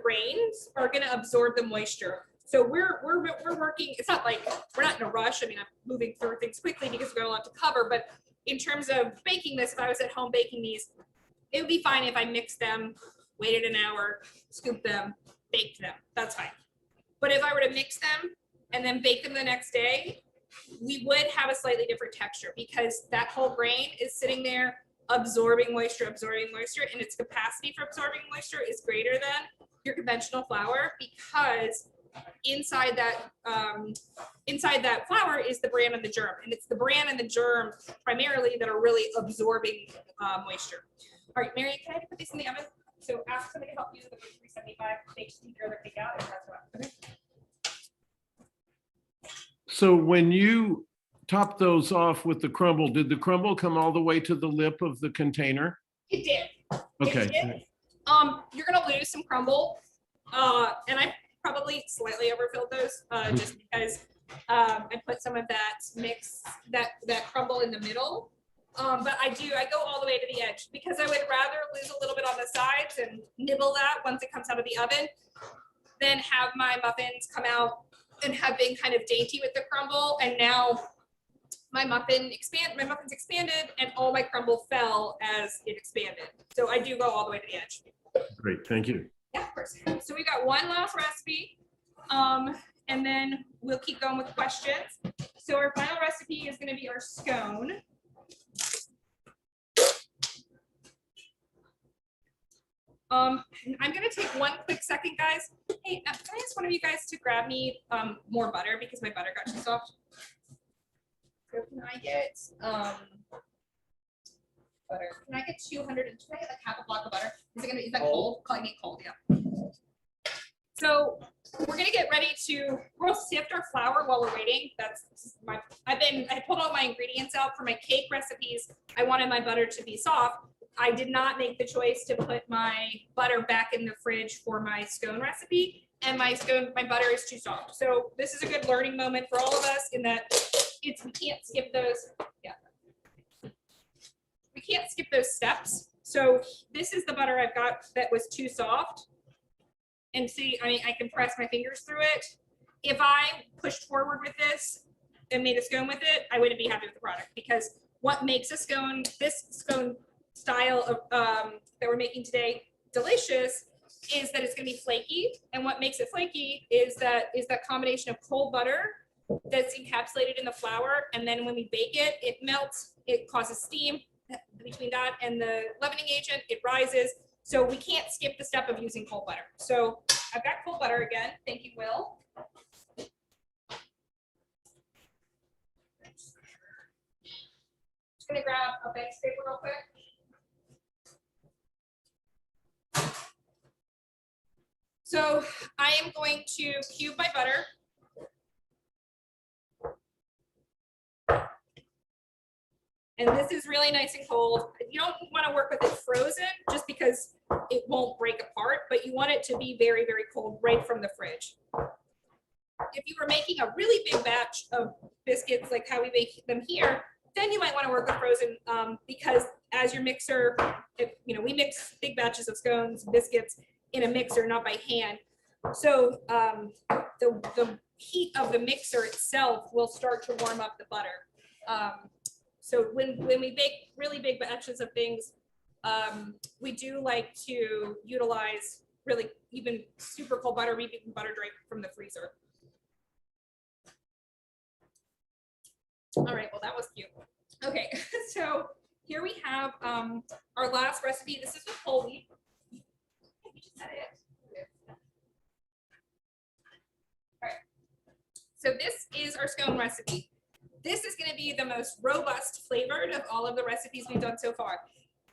grains are going to absorb the moisture. So we're working. It's not like we're not in a rush. I mean, I'm moving through things quickly because we've got a lot to cover. But in terms of baking this, if I was at home baking these, it would be fine if I mixed them, waited an hour, scooped them, baked them. That's fine. But if I were to mix them and then bake them the next day, we would have a slightly different texture, because that whole grain is sitting there absorbing moisture, and its capacity for absorbing moisture is greater than your conventional flour, because inside that flour is the bran and the germ, and it's the bran and the germ primarily that are really absorbing moisture. All right, Mary, can I put these in the oven? So ask somebody to help you with the 375 bake speaker or take out, and that's what. Okay. So when you top those off with the crumble. Did the crumble come all the way to the lip of the container? It did. Okay. It did. You're gonna lose some crumble, and I probably slightly overfilled those just because I put some of that mix, that crumble in the middle. But I go all the way to the edge because I would rather lose a little bit on the sides and nibble that once it comes out of the oven than have my muffins come out and have been kind of dainty with the crumble. And now my muffins expanded and all my crumble fell as it expanded. So I do go all the way to the edge. Great, thank you. Yeah, of course. So we got one last recipe, and then we'll keep going with questions. So our final recipe is going to be our scone. I'm going to take one quick second, guys. Hey, can I ask one of you guys to grab me more butter because my butter got too soft? So can I get butter? Can I get 200? Can I get like half a block of butter? Is that cold? I need cold, yeah. So we're gonna get ready to. We'll sift our flour while we're waiting. I pulled all my ingredients out for my cake recipes. I wanted my butter to be soft. I did not make the choice to put my butter back in the fridge for my scone recipe, and my butter is too soft. So this is a good learning moment for all of us in that we can't skip those. Yeah. We can't skip those steps. So this is the butter I've got that was too soft. And see, I can press my fingers through it. If I pushed forward with this and made a scone with it, I wouldn't be happy with the product because what makes a scone, this scone style of that we're making today, delicious, is that it's gonna be flaky. And what makes it flaky is that combination of cold butter that's encapsulated in the flour. And then when we bake it, it melts, it causes steam. Between that and the leavening agent, it rises. So we can't skip the step of using cold butter. So I've got cold butter again. Thank you, Will. Just gonna grab a bench paper real quick. So I am going to cube my butter. And this is really nice and cold. You don't want to work with it frozen just because it won't break apart, but you want it to be very, very cold right from the fridge. If you were making a really big batch of biscuits like how we make them here, then you might want to work with frozen because as your mixer, we mix big batches of scones, biscuits in a mixer, not by hand. So the heat of the mixer itself will start to warm up the butter. So when we bake really big batches of things, we do like to utilize really even super cold butter, maybe even butter direct from the freezer. All right, well, that was cute. Okay, so here we have our last recipe. This is with whole wheat. Is that it? All right, so this is our scone recipe. This is going to be the most robust flavored of all of the recipes we've done so far.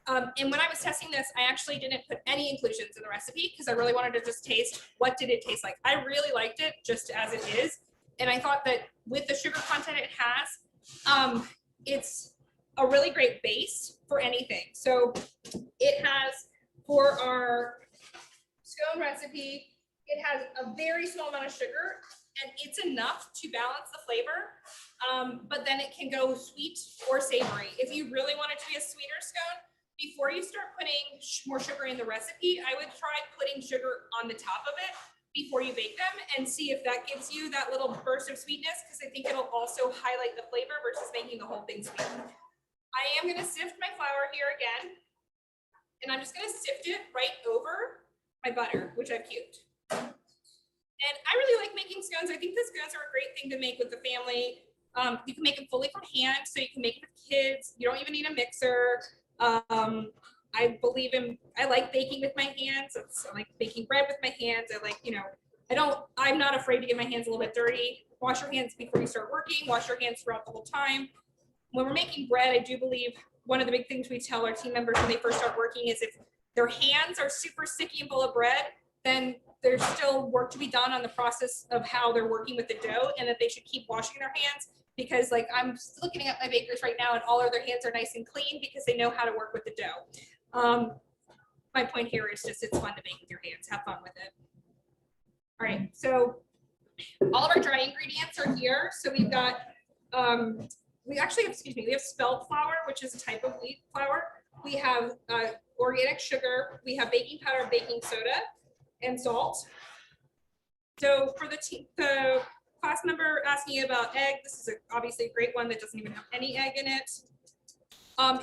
And when I was testing this, I actually didn't put any inclusions in the recipe because I really wanted to just taste what did it taste like. I really liked it just as it is. And I thought that with the sugar content it has, it's a really great base for anything. So it has, for our scone recipe, it has a very small amount of sugar and it's enough to balance the flavor. But then it can go sweet or savory. If you really want it to be a sweeter scone, before you start putting more sugar in the recipe, I would try putting sugar on the top of it before you bake them and see if that gives you that little burst of sweetness, because I think it'll also highlight the flavor versus making the whole thing sweet. I am going to sift my flour here again, and I'm just going to sift it right over my butter, which I've cubed. And I really like making scones. I think the scones are a great thing to make with the family. You can make them fully from hand, so you can make it with kids. You don't even need a mixer. I like baking with my hands. I like baking bread with my hands. I'm not afraid to get my hands a little bit dirty. Wash your hands before you start working. Wash your hands throughout the whole time. When we're making bread, I do believe one of the big things we tell our team members when they first start working is if their hands are super sticky and full of bread, then there's still work to be done on the process of how they're working with the dough, and that they should keep washing their hands because like I'm just looking at my bakers right now and all of their hands are nice and clean because they know how to work with the dough. My point here is just it's fun to bake with your hands. Have fun with it. All right, so all of our dry ingredients are here. So we've got, we actually have, we have spelt flour, which is a type of wheat flour. We have organic sugar. We have baking powder, baking soda, and salt. So for the class member asking about egg, this is obviously a great one that doesn't even have any egg in it.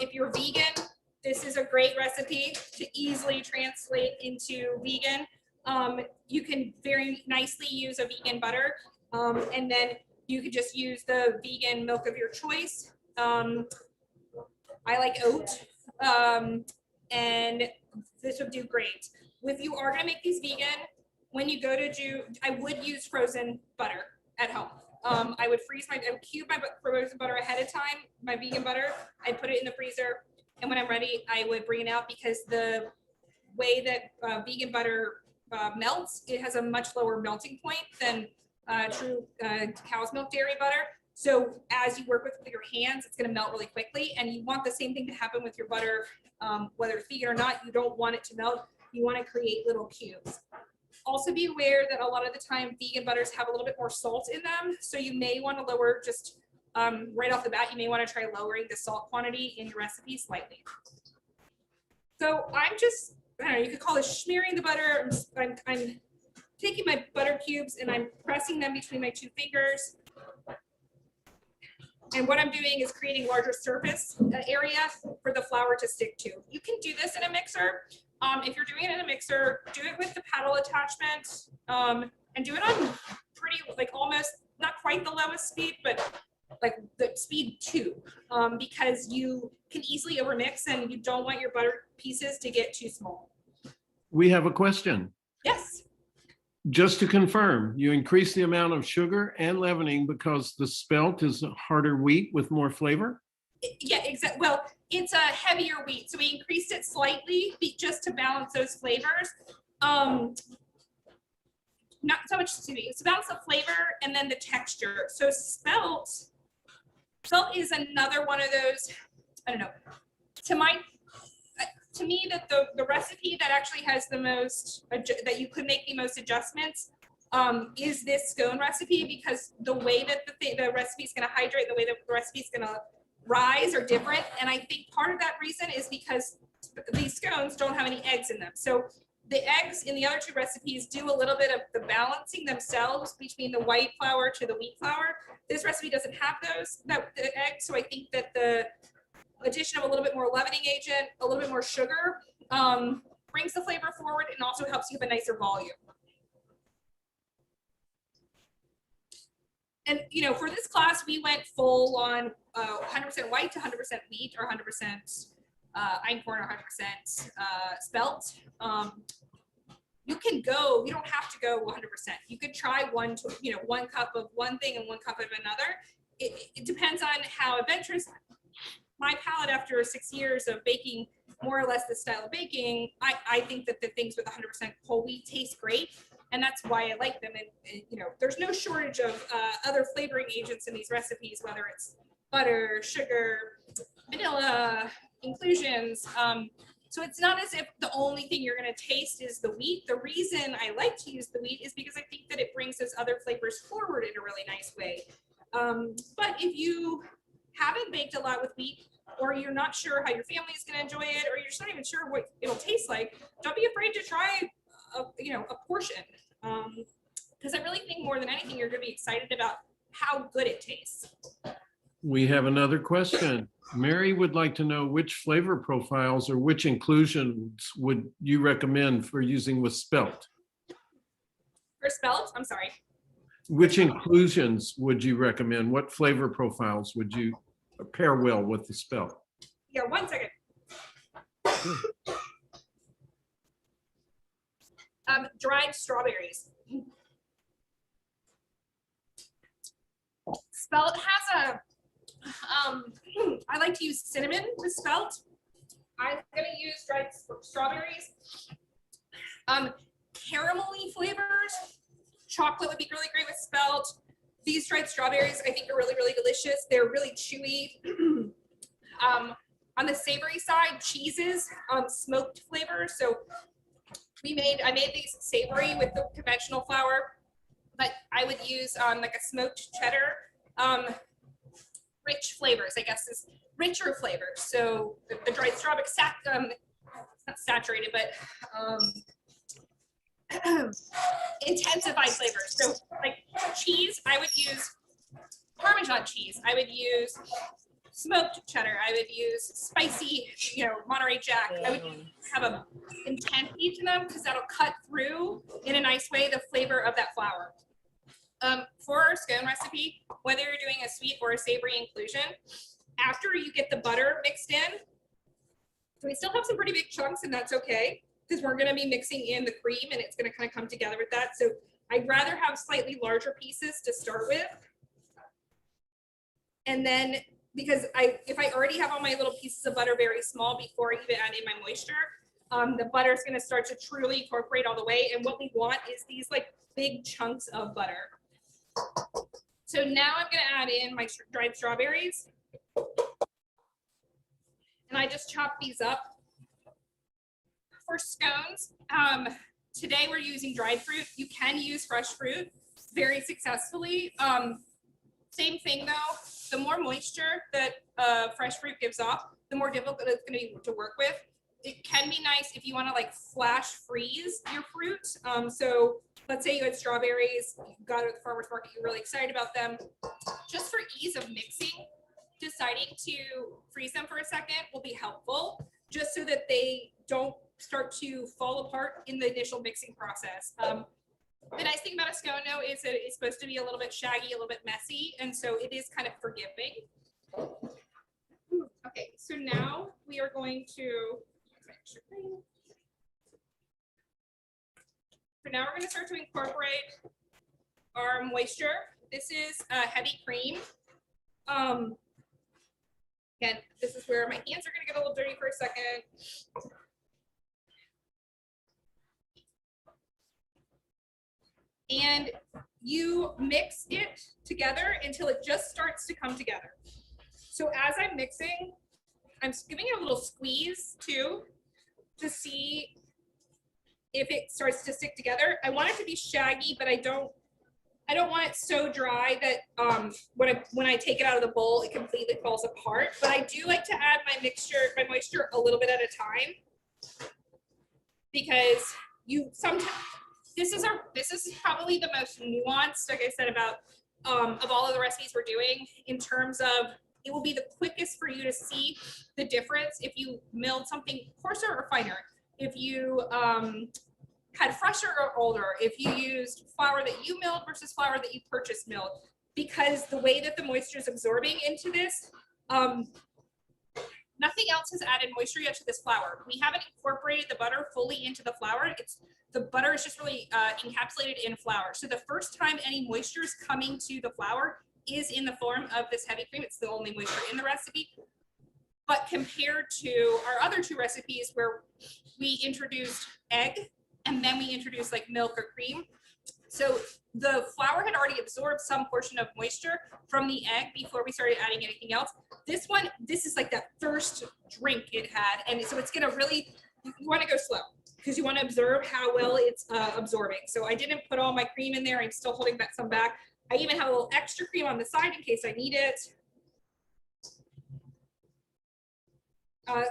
If you're vegan, this is a great recipe to easily translate into vegan. You can very nicely use a vegan butter, and then you could just use the vegan milk of your choice. I like oat, and this would do great. If you are gonna make these vegan, when you go to do, I would use frozen butter at home. I would cube my frozen butter ahead of time, my vegan butter. I'd put it in the freezer, and when I'm ready, I would bring it out because the way that vegan butter melts, it has a much lower melting point than true cow's milk dairy butter. So as you work with your hands, it's gonna melt really quickly, and you want the same thing to happen with your butter, whether it's vegan or not. You don't want it to melt, you wanna create little cubes. Also be aware that a lot of the time vegan butters have a little bit more salt in them, so you may want to lower just right off the bat, you may want to try lowering the salt quantity in your recipe slightly. So I'm just, I don't know, you could call this smearing the butter. I'm taking my butter cubes and I'm pressing them between my two fingers. And what I'm doing is creating larger surface area for the flour to stick to. You can do this in a mixer. If you're doing it in a mixer, do it with the paddle attachment, and do it on pretty, like almost, not quite the lowest speed, but like the speed 2, because you can easily overmix and you don't want your butter pieces to get too small. We have a question. Yes. Just to confirm, you increase the amount of sugar and leavening because the spelt is a harder wheat with more flavor? Yeah, exactly. Well, it's a heavier wheat, so we increased it slightly just to balance those flavors. Not so much, it's to balance the flavor and then the texture. So spelt is another one of those, I don't know, to me that the recipe that actually has the most, that you could make the most adjustments is this scone recipe, because the way that the recipe is going to hydrate, the way that the recipe is going to rise are different. And I think part of that reason is because these scones don't have any eggs in them. So the eggs in the other two recipes do a little bit of the balancing themselves between the white flour to the wheat flour. This recipe doesn't have the eggs, so I think that the addition of a little bit more leavening agent, a little bit more sugar, brings the flavor forward and also helps you have a nicer volume. And you know, for this class, we went full on 100% white to 100% wheat, or 100% einkorn, or 100% spelt. You can go, you don't have to go 100%. You could try one cup of one thing and 1 cup of another. It depends on how adventurous. My palate, after 6 years of baking more or less this style of baking, I think that the things with 100% whole wheat taste great, and that's why I like them. And you know, there's no shortage of other flavoring agents in these recipes, whether it's butter, sugar, vanilla, inclusions. So it's not as if the only thing you're going to taste is the wheat. The reason I like to use the wheat is because I think that it brings those other flavors forward in a really nice way. But if you haven't baked a lot with wheat, or you're not sure how your family is going to enjoy it, or you're just not even sure what it'll taste like, don't be afraid to try a portion, because I really think more than anything you're going to be excited about how good it tastes. We have another question. Mary would like to know which flavor profiles or which inclusions would you recommend for using with spelt? For spelt, I'm sorry. Which inclusions would you recommend? What flavor profiles would you pair well with the spelt? Yeah, 1 second. Dried strawberries. Spelt has a, I like to use cinnamon with spelt. I'm gonna use dried strawberries. Caramelly flavors. Chocolate would be really great with spelt. These dried strawberries, I think, are really, really delicious. They're really chewy. On the savory side, cheeses, smoked flavors. So I made these savory with the conventional flour, but I would use like a smoked cheddar, rich flavors, I guess, is richer flavors. So the dried strawberry, not saturated, but intensified flavors. So like cheese, I would use Parmesan cheese. I would use smoked cheddar. I would use spicy, Monterey Jack. I would have a intensity to them because that'll cut through in a nice way the flavor of that flour. For our scone recipe, whether you're doing a sweet or a savory inclusion, after you get the butter mixed in, so we still have some pretty big chunks, and that's okay because we're going to be mixing in the cream and it's going to kind of come together with that. So I'd rather have slightly larger pieces to start with. And then because if I already have all my little pieces of butter very small before I even add in my moisture, the butter is going to start to truly incorporate all the way. And what we want is these like big chunks of butter. So now I'm going to add in my dried strawberries. And I just chop these up. For scones, today we're using dried fruit. You can use fresh fruit very successfully. Same thing though, the more moisture that fresh fruit gives off, the more difficult it's going to be to work with. It can be nice if you want to like flash freeze your fruit. So let's say you had strawberries, you got it at the farmer's market, you're really excited about them. Just for ease of mixing, deciding to freeze them for a second will be helpful, just so that they don't start to fall apart in the initial mixing process. The nice thing about a scone though is that it's supposed to be a little bit shaggy, a little bit messy, and so it is kind of forgiving. Okay, so now we are going to, we're going to start to incorporate our moisture. This is a heavy cream. Again, this is where my hands are going to get a little dirty for a second. And you mix it together until it just starts to come together. So as I'm mixing, I'm giving it a little squeeze too, to see if it starts to stick together. I want it to be shaggy, but I don't want it so dry that when I take it out of the bowl, it completely falls apart. But I do like to add my moisture a little bit at a time, because this is probably the most nuanced, like I said, about of all of the recipes we're doing, in terms of it will be the quickest for you to see the difference if you milled something coarser or finer, if you had fresher or older, if you used flour that you milled versus flour that you purchased milled, because the way that the moisture is absorbing into this, nothing else has added moisture yet to this flour. We haven't incorporated the butter fully into the flour. The butter is just really encapsulated in flour. So the first time any moisture is coming to the flour is in the form of this heavy cream. It's the only moisture in the recipe. But compared to our other two recipes where we introduced egg and then we introduced like milk or cream, so the flour had already absorbed some portion of moisture from the egg before we started adding anything else. This is like that first drink it had. And so it's gonna really, you wanna go slow because you wanna observe how well it's absorbing. So I didn't put all my cream in there. I'm still holding back some back. I even have a little extra cream on the side in case I need it.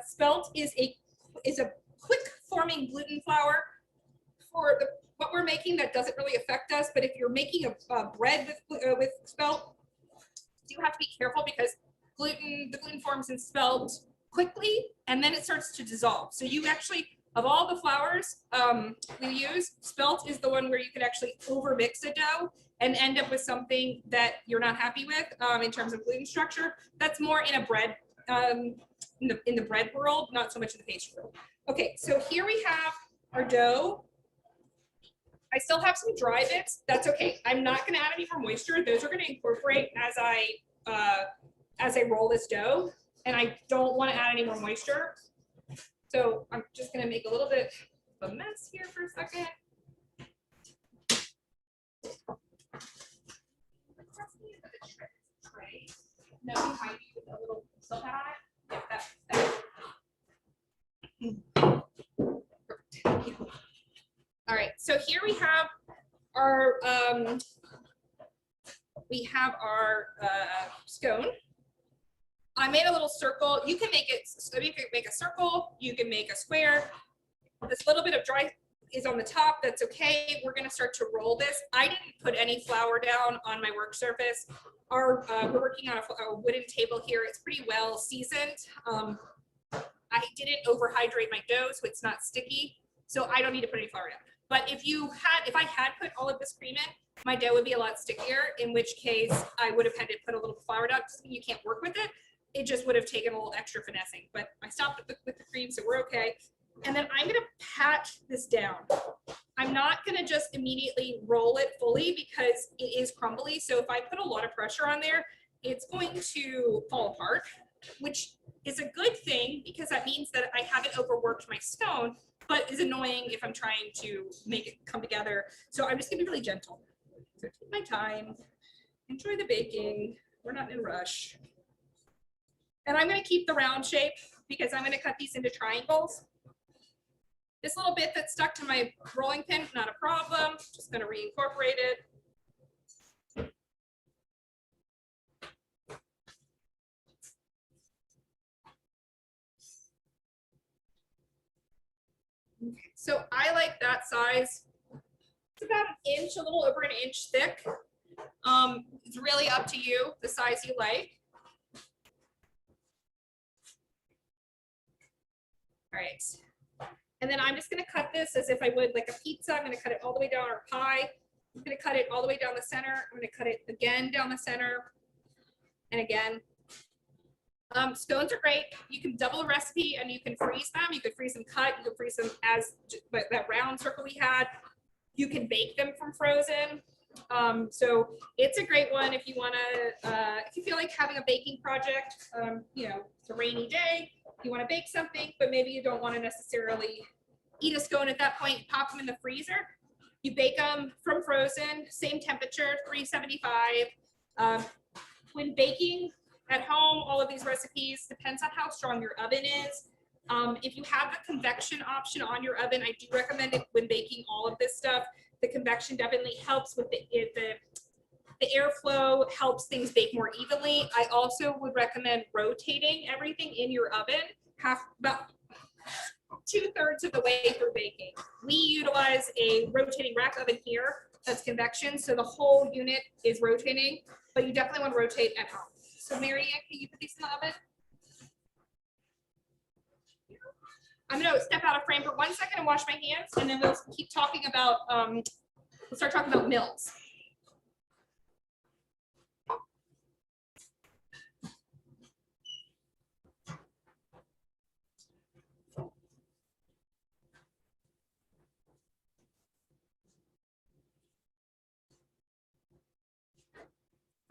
Spelt is a quick forming gluten flour for what we're making. That doesn't really affect us, but if you're making a bread with spelt, you have to be careful because the gluten forms in spelt quickly and then it starts to dissolve. So you actually, of all the flours we use, spelt is the one where you could actually over mix a dough and end up with something that you're not happy with in terms of gluten structure. That's more in a bread, in the bread world, not so much in the pastry world. Okay, so here we have our dough. I still have some dry bits. That's okay. I'm not going to add any more moisture. Those are going to incorporate as I roll this dough, and I don't want to add any more moisture. So I'm just going to make a little bit of a mess here for a second. note behind you with a little silk hat on it. Yeah, that. All right, so here we have our scone. I made a little circle. You can make it, so you can make a circle, you can make a square. This little bit of dry is on the top, that's okay. We're gonna start to roll this. I didn't put any flour down on my work surface. We're working on a wooden table here. It's pretty well seasoned. I didn't overhydrate my dough, so it's not sticky. So I don't need to put any flour down. But if I had put all of this cream in, my dough would be a lot stickier, in which case I would have had to put a little flour down. You can't work with it. It just would have taken a little extra finessing, but I stopped with the cream, so we're okay. And then I'm gonna pat this down. I'm not gonna just immediately roll it fully because it is crumbly. So if I put a lot of pressure on there, it's going to fall apart, which is a good thing because that means that I haven't overworked my scone, but is annoying if I'm trying to make it come together. So I'm just gonna be really gentle. So take my time, enjoy the baking. We're not in a rush. And I'm gonna keep the round shape because I'm gonna cut these into triangles. This little bit that's stuck to my rolling pin, not a problem. Just gonna reincorporate it. Okay, so I like that size. It's about an inch, a little over an inch thick. It's really up to you, the size you like. All right. And then I'm just gonna cut this as if I would like a pizza. I'm gonna cut it all the way down, or pie. I'm gonna cut it all the way down the center. I'm gonna cut it again down the center and again. Scones are great. You can double a recipe and you can freeze them. You could freeze them cut. You can freeze them as that round circle we had. You can bake them from frozen. So it's a great one if you want to, if you feel like having a baking project, you know, it's a rainy day, you want to bake something, but maybe you don't want to necessarily eat a scone at that point, pop them in the freezer. You bake them from frozen, same temperature, 375. When baking at home, all of these recipes, depends on how strong your oven is. If you have the convection option on your oven, I do recommend it when baking all of this stuff. The convection definitely helps with the airflow, helps things bake more evenly. I also would recommend rotating everything in your oven about 2/3 of the way through baking. We utilize a rotating rack oven here that's convection, so the whole unit is rotating, but you definitely want to rotate at home. So Mary Ann, can you put these in the oven? I'm gonna step out of frame for 1 second and wash my hands, and then we'll keep talking about, we'll start talking about mills.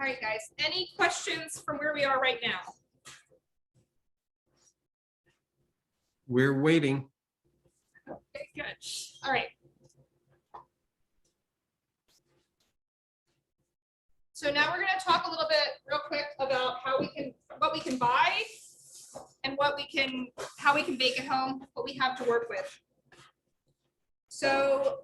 All right, guys, any questions from where we are right now? We're waiting. Okay, good. All right. So now we're going to talk a little bit real quick about what we can buy and how we can bake at home, what we have to work with. So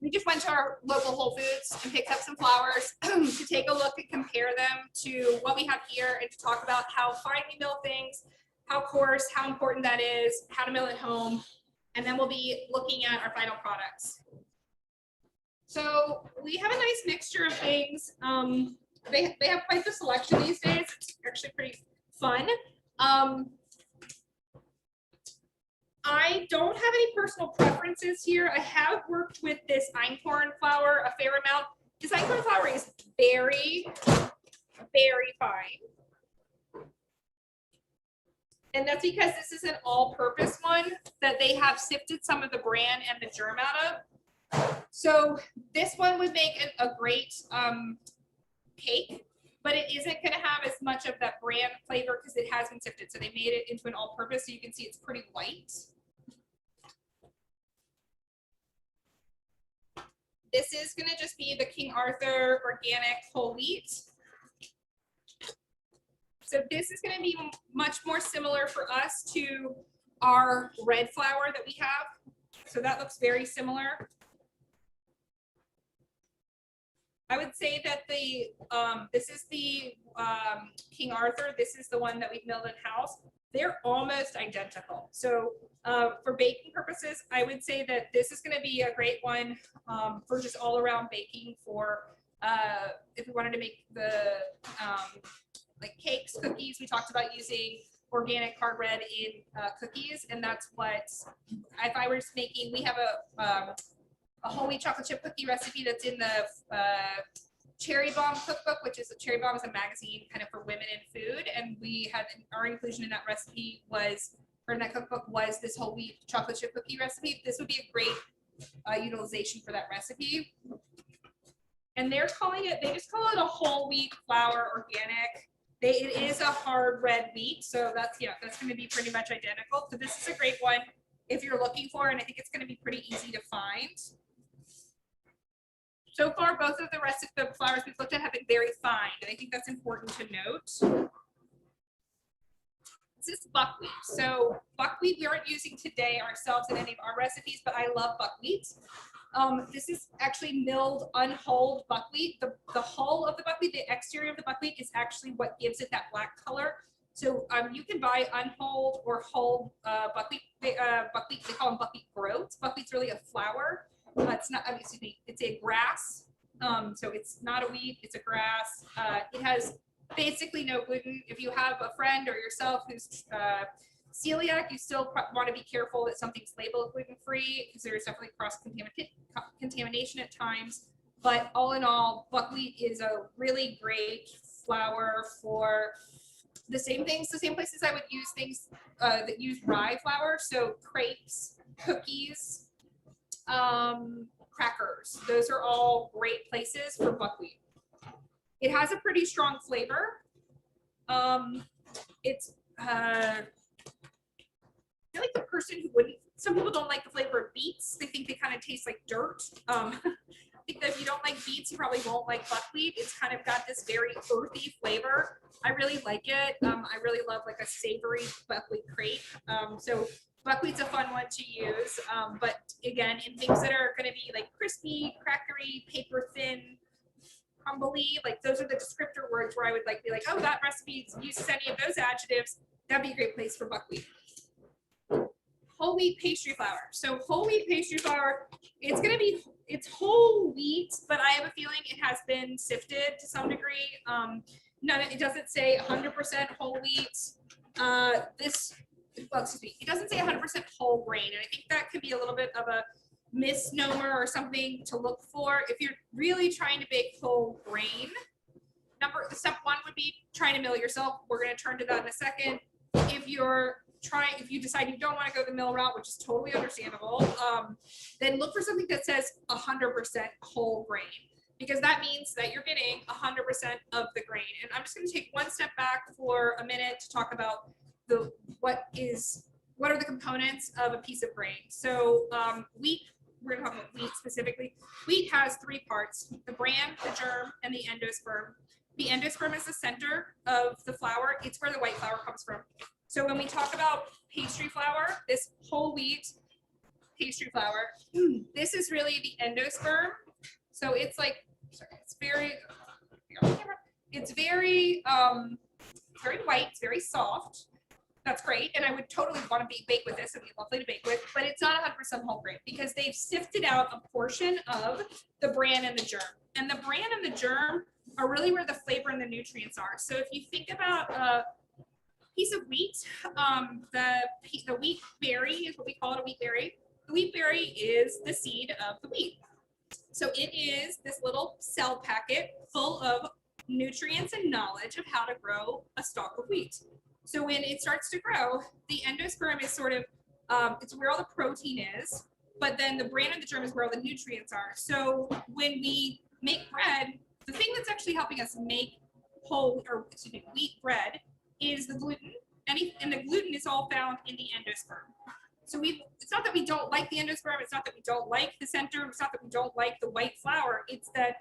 we just went to our local Whole Foods and picked up some flours to take a look and compare them to what we have here and to talk about how fine we mill things, how coarse, how important that is, how to mill at home, and then we'll be looking at our final products. So we have a nice mixture of things. They have quite the selection these days. It's actually pretty fun. I don't have any personal preferences here. I have worked with this einkorn flour a fair amount. This einkorn flour is very, very fine. And that's because this is an all-purpose one that they have sifted some of the bran and the germ out of. So this one would make a great cake, but it isn't going to have as much of that bran flavor because it has been sifted. So they made it into an all-purpose, so you can see it's pretty white. This is gonna just be the King Arthur organic whole wheat. So this is gonna be much more similar for us to our red flour that we have. So that looks very similar. I would say that the this is the King Arthur. This is the one that we've milled in-house. They're almost identical. So for baking purposes, I would say that this is going to be a great one for just all around baking for if we wanted to make the like cakes, cookies. We talked about using organic hard red in cookies, and that's what, if I was making, we have a whole wheat chocolate chip cookie recipe that's in the Cherry Bomb cookbook, which is Cherry Bomb is a magazine kind of for women in food, and we had our inclusion in that recipe was, or in that cookbook was this whole wheat chocolate chip cookie recipe. This would be a great utilization for that recipe. And they're calling it, they just call it a whole wheat flour organic. It is a hard red wheat, so that's, yeah, that's going to be pretty much identical. So this is a great one if you're looking for, and I think it's going to be pretty easy to find. So far, both of the rest of the flours we've looked at have been very fine, and I think that's important to note. This is buckwheat. So buckwheat we aren't using today ourselves in any of our recipes, but I love buckwheat. This is actually milled unhulled buckwheat. The hull of the buckwheat, the exterior of the buckwheat is actually what gives it that black color. So you can buy unhulled or hulled buckwheat. Buckwheat, they call them buckwheat groats. Buckwheat's really a flour. It's not, excuse me, it's a grass. So it's not a wheat, it's a grass. It has basically no gluten. If you have a friend or yourself who's celiac, you still want to be careful that something's labeled gluten-free because there's definitely cross-contamination at times. But all in all, buckwheat is a really great flour for the same things, the same places I would use things that use rye flour. So crepes, cookies, crackers. Those are all great places for buckwheat. It has a pretty strong flavor. It's I feel like the person who wouldn't, some people don't like the flavor of beets. They think they kind of taste like dirt. I think that if you don't like beets, you probably won't like buckwheat. It's kind of got this very earthy flavor. I really like it. I really love like a savory buckwheat crepe. So buckwheat's a fun one to use. But again, in things that are going to be like crispy, crackery, paper thin, crumbly, like those are the descriptor words where I would like be like, oh, that recipe uses any of those adjectives. That'd be a great place for buckwheat. Whole wheat pastry flour. So whole wheat pastry flour, it's going to be, it's whole wheat, but I have a feeling it has been sifted to some degree. No, it doesn't say 100% whole wheat. Well, excuse me, it doesn't say 100% whole grain, and I think that could be a little bit of a misnomer or something to look for. If you're really trying to bake whole grain, step one would be trying to mill yourself. We're going to turn to that in a second. If you decide you don't want to go the mill route, which is totally understandable, then look for something that says 100% whole grain, because that means that you're getting 100% of the grain. And I'm just going to take one step back for a minute to talk about what are the components of a piece of grain. So wheat, we're going to talk about wheat specifically. Wheat has three parts: the bran, the germ, and the endosperm. The endosperm is the center of the flour. It's where the white flour comes from. So when we talk about pastry flour, this whole wheat pastry flour, this is really the endosperm. So it's like, sorry, it's very white, it's very soft. That's great, and I would totally want to bake with this. It'd be lovely to bake with, but it's not 100% whole grain because they've sifted out a portion of the bran and the germ. And the bran and the germ are really where the flavor and the nutrients are. So if you think about a piece of wheat, the wheat berry is what we call it, a wheat berry. The wheat berry is the seed of the wheat. So it is this little cell packet full of nutrients and knowledge of how to grow a stalk of wheat. So when it starts to grow, the endosperm is sort of, it's where all the protein is, but then the bran and the germ is where all the nutrients are. So when we make bread, the thing that's actually helping us make wheat bread is the gluten, and the gluten is all found in the endosperm. So it's not that we don't like the endosperm, it's not that we don't like the center, it's not that we don't like the white flour, it's that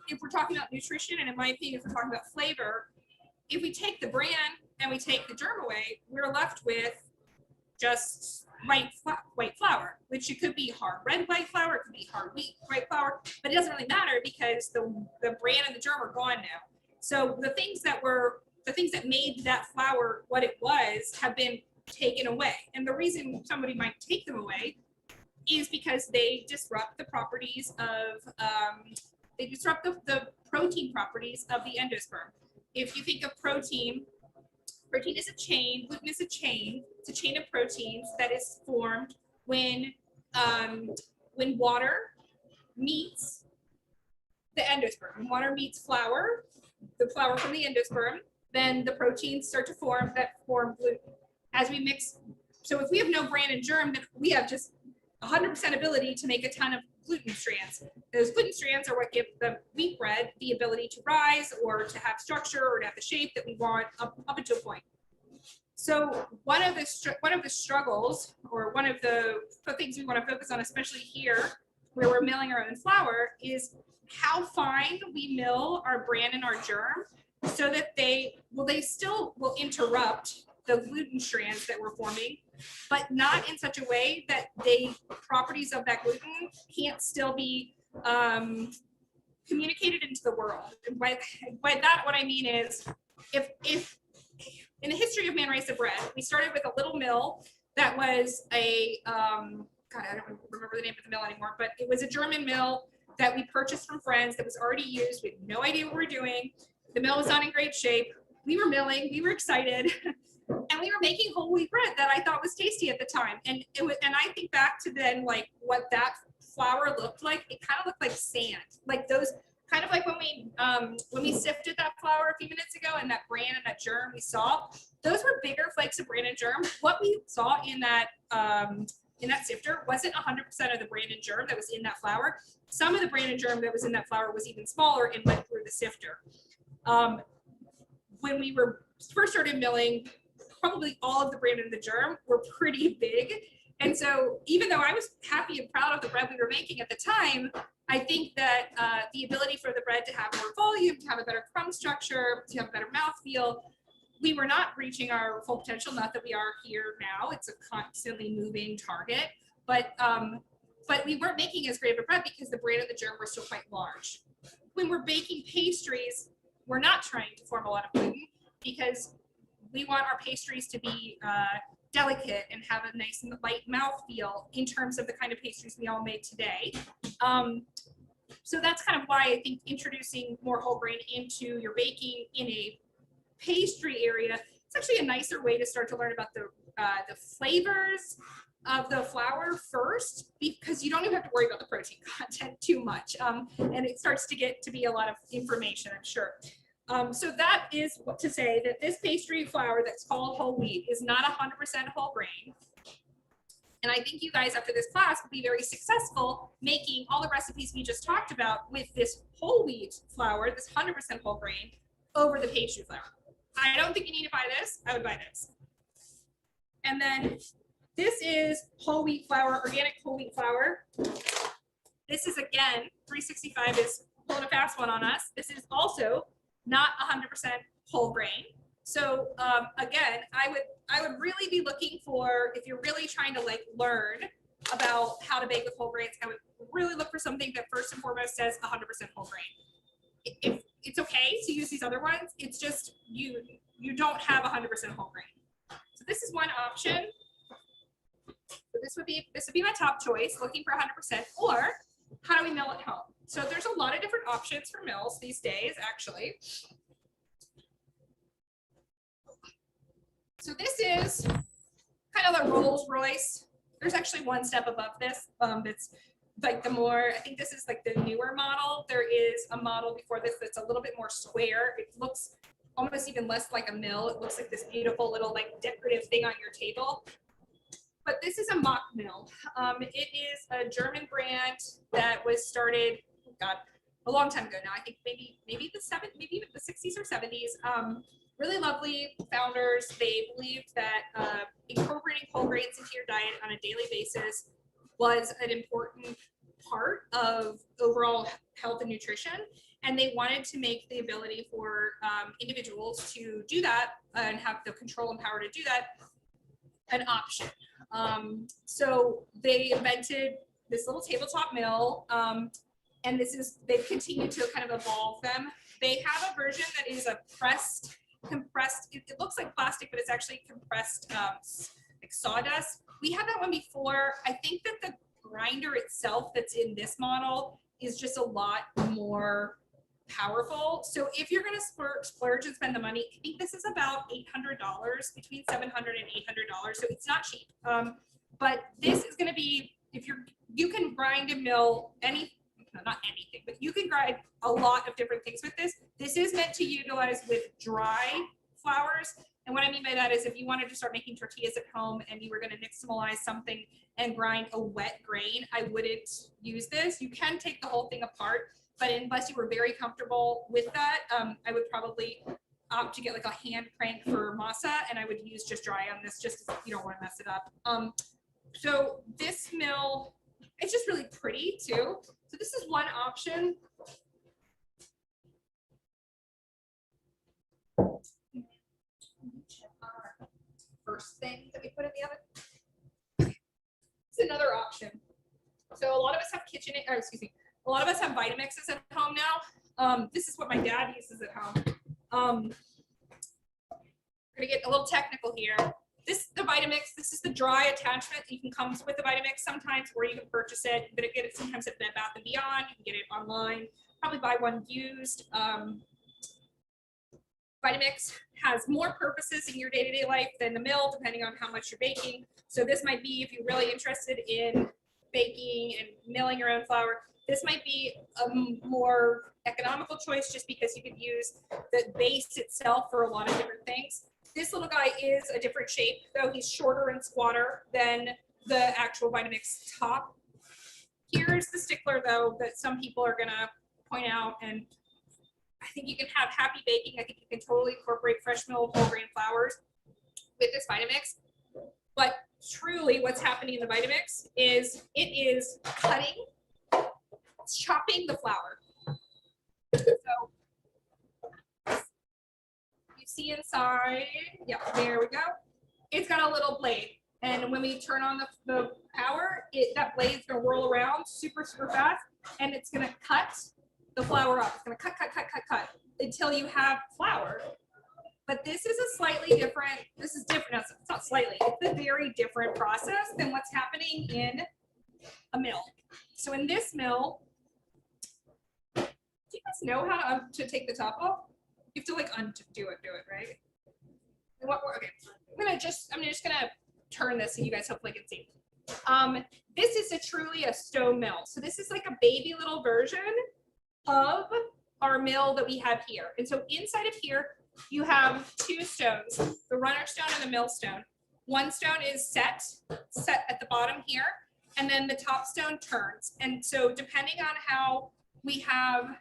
if we're talking about nutrition, and in my opinion, if we're talking about flavor, if we take the bran and we take the germ away, we're left with just white flour, which it could be hard red white flour, it could be hard wheat white flour, but it doesn't really matter because the bran and the germ are gone now. So the things that made that flour what it was have been taken away. And the reason somebody might take them away is because they disrupt the properties of, they disrupt the protein properties of the endosperm. If you think of protein is a chain, gluten is a chain. It's a chain of proteins that is formed when water meets the endosperm. When water meets flour, the flour from the endosperm, then the proteins start to form that form gluten. As we mix, so if we have no bran and germ, then we have just 100% ability to make a ton of gluten strands. Those gluten strands are what give the wheat bread the ability to rise or to have structure or to have the shape that we want up until a point. So one of the struggles, or one of the things we want to focus on, especially here where we're milling our own flour, is how fine we mill our bran and our germ so that they still will interrupt the gluten strands that we're forming, but not in such a way that the properties of that gluten can't still be communicated into the world. And by that, what I mean is, if in the history of Manresa bread, we started with a little mill that was a, God, I don't remember the name of the mill anymore, but it was a German mill that we purchased from friends that was already used. We had no idea what we were doing. The mill was not in great shape. We were milling, we were excited. And we were making whole wheat bread that I thought was tasty at the time. And it was, and I think back to then, like what that flour looked like. It kind of looked like sand, like those kind of like when we sifted that flour a few minutes ago, and that bran and that germ we saw. Those were bigger flakes of bran and germ. What we saw in that sifter wasn't 100% of the bran and germ that was in that flour. Some of the bran and germ that was in that flour was even smaller and went through the sifter. When we were first started milling, probably all of the bran and the germ were pretty big. And so even though I was happy and proud of the bread we were making at the time, I think that the ability for the bread to have more volume, to have a better crumb structure, to have a better mouthfeel, we were not reaching our full potential. Not that we are here now. It's a constantly moving target, but we weren't making as great of a bread because the bran and the germ were still quite large. When we're baking pastries, we're not trying to form a lot of gluten because we want our pastries to be delicate and have a nice and light mouthfeel in terms of the kind of pastries we all made today. So that's kind of why I think introducing more whole grain into your baking in a pastry area, it's actually a nicer way to start to learn about the flavors of the flour first, because you don't even have to worry about the protein content too much. And it starts to get to be a lot of information, I'm sure. So that is what to say that this pastry flour that's called whole wheat is not 100% whole grain. And I think you guys after this class will be very successful making all the recipes we just talked about with this whole wheat flour, this 100% whole grain, over the pastry flour. I don't think you need to buy this. I would buy this. And then this is whole wheat flour, organic whole wheat flour. This is, again, 365 is pulling a fast one on us. This is also not 100% whole grain. So again, I would really be looking for, if you're really trying to like learn about how to bake with whole grains, I would really look for something that first and foremost says 100% whole grain. If it's okay to use these other ones, it's just you don't have 100% whole grain. So this is one option. So this would be my top choice, looking for 100%. Or how do we mill at home? So there's a lot of different options for mills these days, actually. So this is kind of the Rolls Royce. There's actually one step above this. It's like the more, I think this is like the newer model. There is a model before this that's a little bit more square. It looks almost even less like a mill. It looks like this beautiful little like decorative thing on your table. But this is a mock mill. It is a German brand that was started, oh God, a long time ago now. I think maybe even the 60s or 70s. really lovely founders. They believed that incorporating whole grains into your diet on a daily basis was an important part of overall health and nutrition. And they wanted to make the ability for individuals to do that and have the control and power to do that an option. So they invented this little tabletop mill, and they've continued to kind of evolve them. They have a version that is a compressed, it looks like plastic, but it's actually compressed like sawdust. We had that one before. I think that the grinder itself that's in this model is just a lot more powerful. So if you're going to splurge and spend the money, I think this is about $800, between $700 and $800. So it's not cheap. But this is going to be, you can grind and mill not anything, but you can grind a lot of different things with this. This is meant to utilize with dry flours. And what I mean by that is if you wanted to start making tortillas at home and you were going to nixtamalize something and grind a wet grain, I wouldn't use this. You can take the whole thing apart, but unless you were very comfortable with that, I would probably opt to get like a hand crank for masa, and I would use just dry on this just because you don't want to mess it up. So this mill, it's just really pretty too. So this is one option. First thing that we put in the oven. It's another option. So a lot of us have a lot of us have Vitamixes at home now. This is what my dad uses at home. We're gonna get a little technical here. The Vitamix, this is the dry attachment. You can come with the Vitamix sometimes, or you can purchase it. But get it sometimes at Bed Bath & Beyond. You can get it online. Probably buy one used. Vitamix has more purposes in your day-to-day life than the mill, depending on how much you're baking. So this might be, if you're really interested in baking and milling your own flour, this might be a more economical choice just because you could use the base itself for a lot of different things. This little guy is a different shape, though he's shorter and squatter than the actual Vitamix top. Here's the stickler, though, that some people are gonna point out, and I think you can have happy baking. I think you can totally incorporate fresh milled whole grain flours with this Vitamix. But truly what's happening in the Vitamix is it is chopping the flour. So you see inside, yeah, there we go. It's got a little blade. And when we turn on the power, that blade's gonna whirl around super, super fast, and it's gonna cut the flour up. It's gonna cut until you have flour. But this is a slightly different, this is different, no, it's not slightly, it's a very different process than what's happening in a mill. So in this mill, do you guys know how to take the top off? You have to like undo it, right? Okay, I'm just gonna turn this so you guys hopefully can see. This is truly a stone mill. So this is like a baby little version of our mill that we have here. And so inside of here, you have two stones, the runner stone and the mill stone. One stone is set at the bottom here, and then the top stone turns. And so depending on how we have,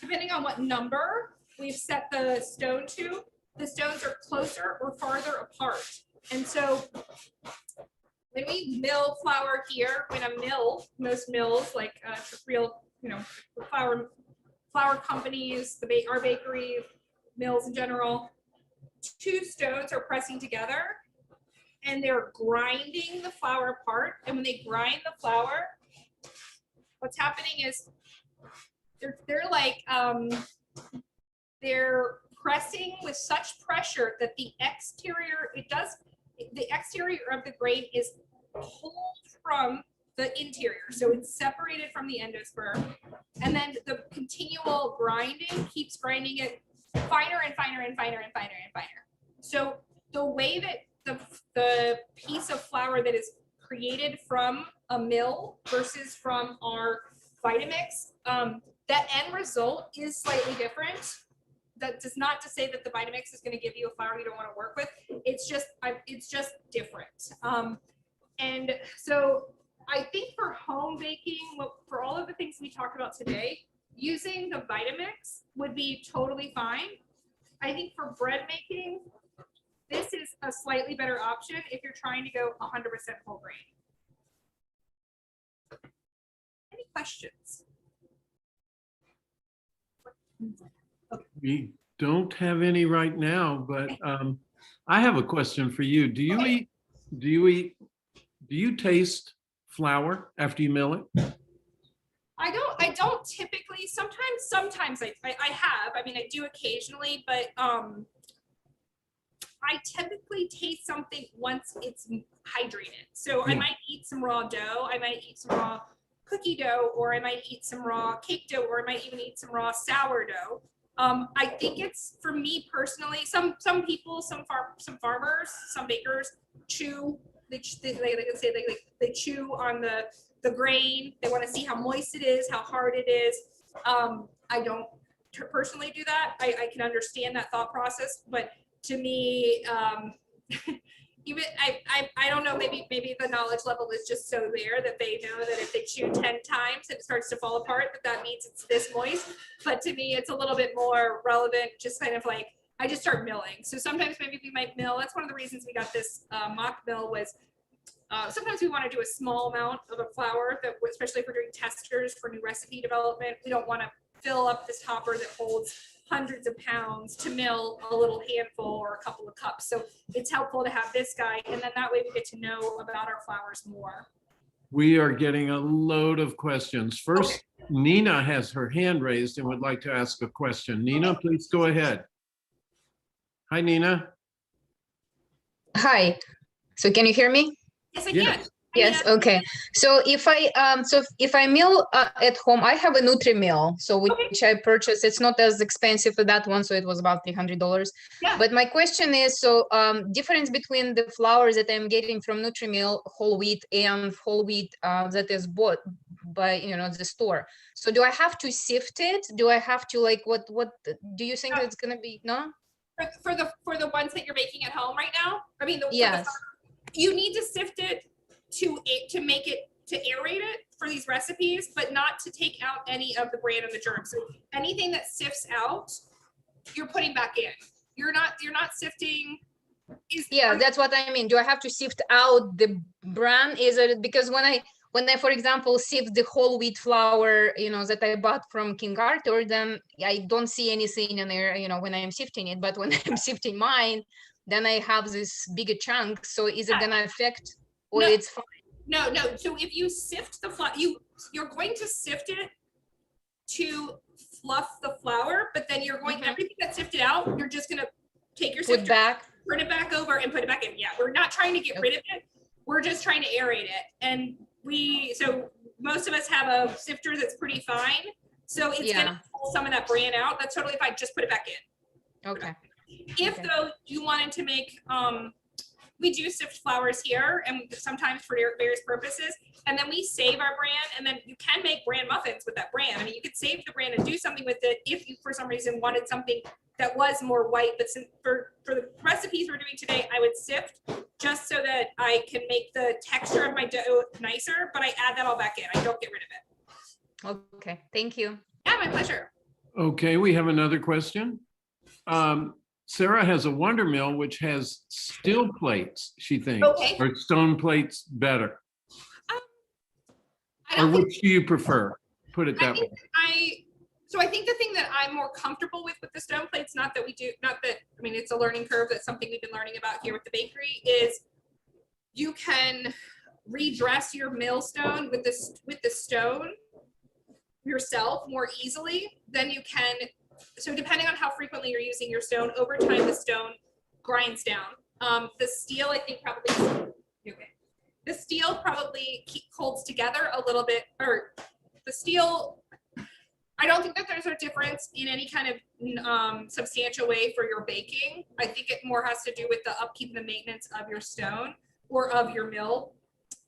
depending on what number we've set the stone to, the stones are closer or farther apart. And so when we mill flour here, most mills like real, flour companies, our bakery, mills in general, two stones are pressing together and they're grinding the flour apart. And when they grind the flour, what's happening is they're pressing with such pressure that the exterior of the grain is pulled from the interior. So it's separated from the endosperm. And then the continual grinding keeps grinding it finer and finer and finer and finer and finer. So the way that the piece of flour that is created from a mill versus from our Vitamix, that end result is slightly different. That does not to say that the Vitamix is going to give you a flour you don't want to work with. It's just different. And so I think for home baking, for all of the things we talked about today, using the Vitamix would be totally fine. I think for bread making, this is a slightly better option if you're trying to go 100% whole grain. Any questions? We don't have any right now, but I have a question for you. Do you taste flour after you mill it? I don't typically, sometimes I have, I mean, I do occasionally, but I typically taste something once it's hydrated. So I might eat some raw dough, I might eat some raw cookie dough, or I might eat some raw cake dough, or I might even eat some raw sourdough. I think it's, for me personally, some people, some farmers, some bakers chew, they chew on the grain. They want to see how moist it is, how hard it is. I don't personally do that. I can understand that thought process, but to me, even I don't know, maybe the knowledge level is just so there that they know that if they chew 10 times it starts to fall apart, that means it's this moist. But to me, it's a little bit more relevant, just kind of like, I just start milling. So sometimes maybe we might mill. That's one of the reasons we got this mock mill was sometimes we want to do a small amount of a flour, that, especially if we're doing testers for new recipe development. We don't want to fill up this hopper that holds hundreds of pounds to mill a little handful or a couple of cups. So it's helpful to have this guy, and then that way we get to know about our flours more. We are getting a load of questions. First, okay. Nina has her hand raised and would like to ask a question. Nina, please go ahead. Hi, Nina. Hi. So can you hear me? Yes, I can. Yes. Okay. So if I mill at home, I have a Nutri-Mill, so which I purchased. It's not as expensive for that one, so it was about $300. Yeah. But my question is, so difference between the flours that I'm getting from Nutri-Mill, whole wheat, and whole wheat that is bought by the store. So do I have to sift it? Do I have to, like, what do you think it's gonna be? No. For the ones that you're making at home right now, I mean, yes, you need to sift it to make it, to aerate it for these recipes, but not to take out any of the bran and the germs. So anything that sifts out, you're putting back in. You're not sifting. That's what I mean. Do I have to sift out the bran? Is it because when I, for example, sift the whole wheat flour, that I bought from King Arthur, then I don't see anything in there, when I'm sifting it. But when I'm sifting mine, then I have this bigger chunk. So is it gonna affect, or no, it's fine? No. So if you sift the flour, you're going to sift it to fluff the flour, but then you're going everything that's sifted out, you're just gonna take your sifter, turn it back over, and put it back in. Yeah, we're not trying to get rid of it. We're just trying to aerate it. And so most of us have a sifter that's pretty fine. So it's gonna pull some of that bran out. That's totally fine. Just put it back in. Okay. If though you wanted to make, we do sift flours here, and sometimes for various purposes, and then we save our bran, and then you can make bran muffins with that bran. I mean, you could save the bran and do something with it if you, for some reason, wanted something that was more white. But for the recipes we're doing today, I would sift just so that I can make the texture of my dough nicer, but I add that all back in. I don't get rid of it. Okay, thank you. Yeah, my pleasure. Okay, we have another question. Sarah has a Wonder Mill which has steel plates, she thinks, or stone plates better. Or which do you prefer? Put it that way. So I think the thing that I'm more comfortable with the stone plates, I mean, it's a learning curve. That's something we've been learning about here with the bakery, is you can redress your millstone with the stone yourself more easily than you can. So depending on how frequently you're using your stone, over time the stone grinds down. The steel, I think, probably the steel probably holds together a little bit, or the steel. I don't think that there's a difference in any kind of substantial way for your baking. I think it more has to do with the upkeep and the maintenance of your stone or of your mill.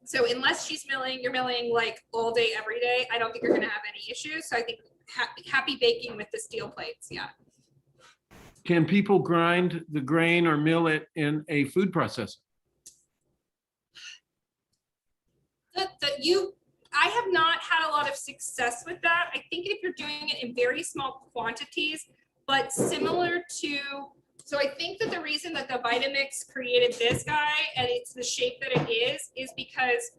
So unless you're milling like all day, every day, I don't think you're going to have any issues. So I think happy baking with the steel plates. Yeah. Can people grind the grain or mill it in a food processor? I have not had a lot of success with that. I think if you're doing it in very small quantities, but similar to, so I think that the reason that the Vitamix created this guy and it's the shape that it is because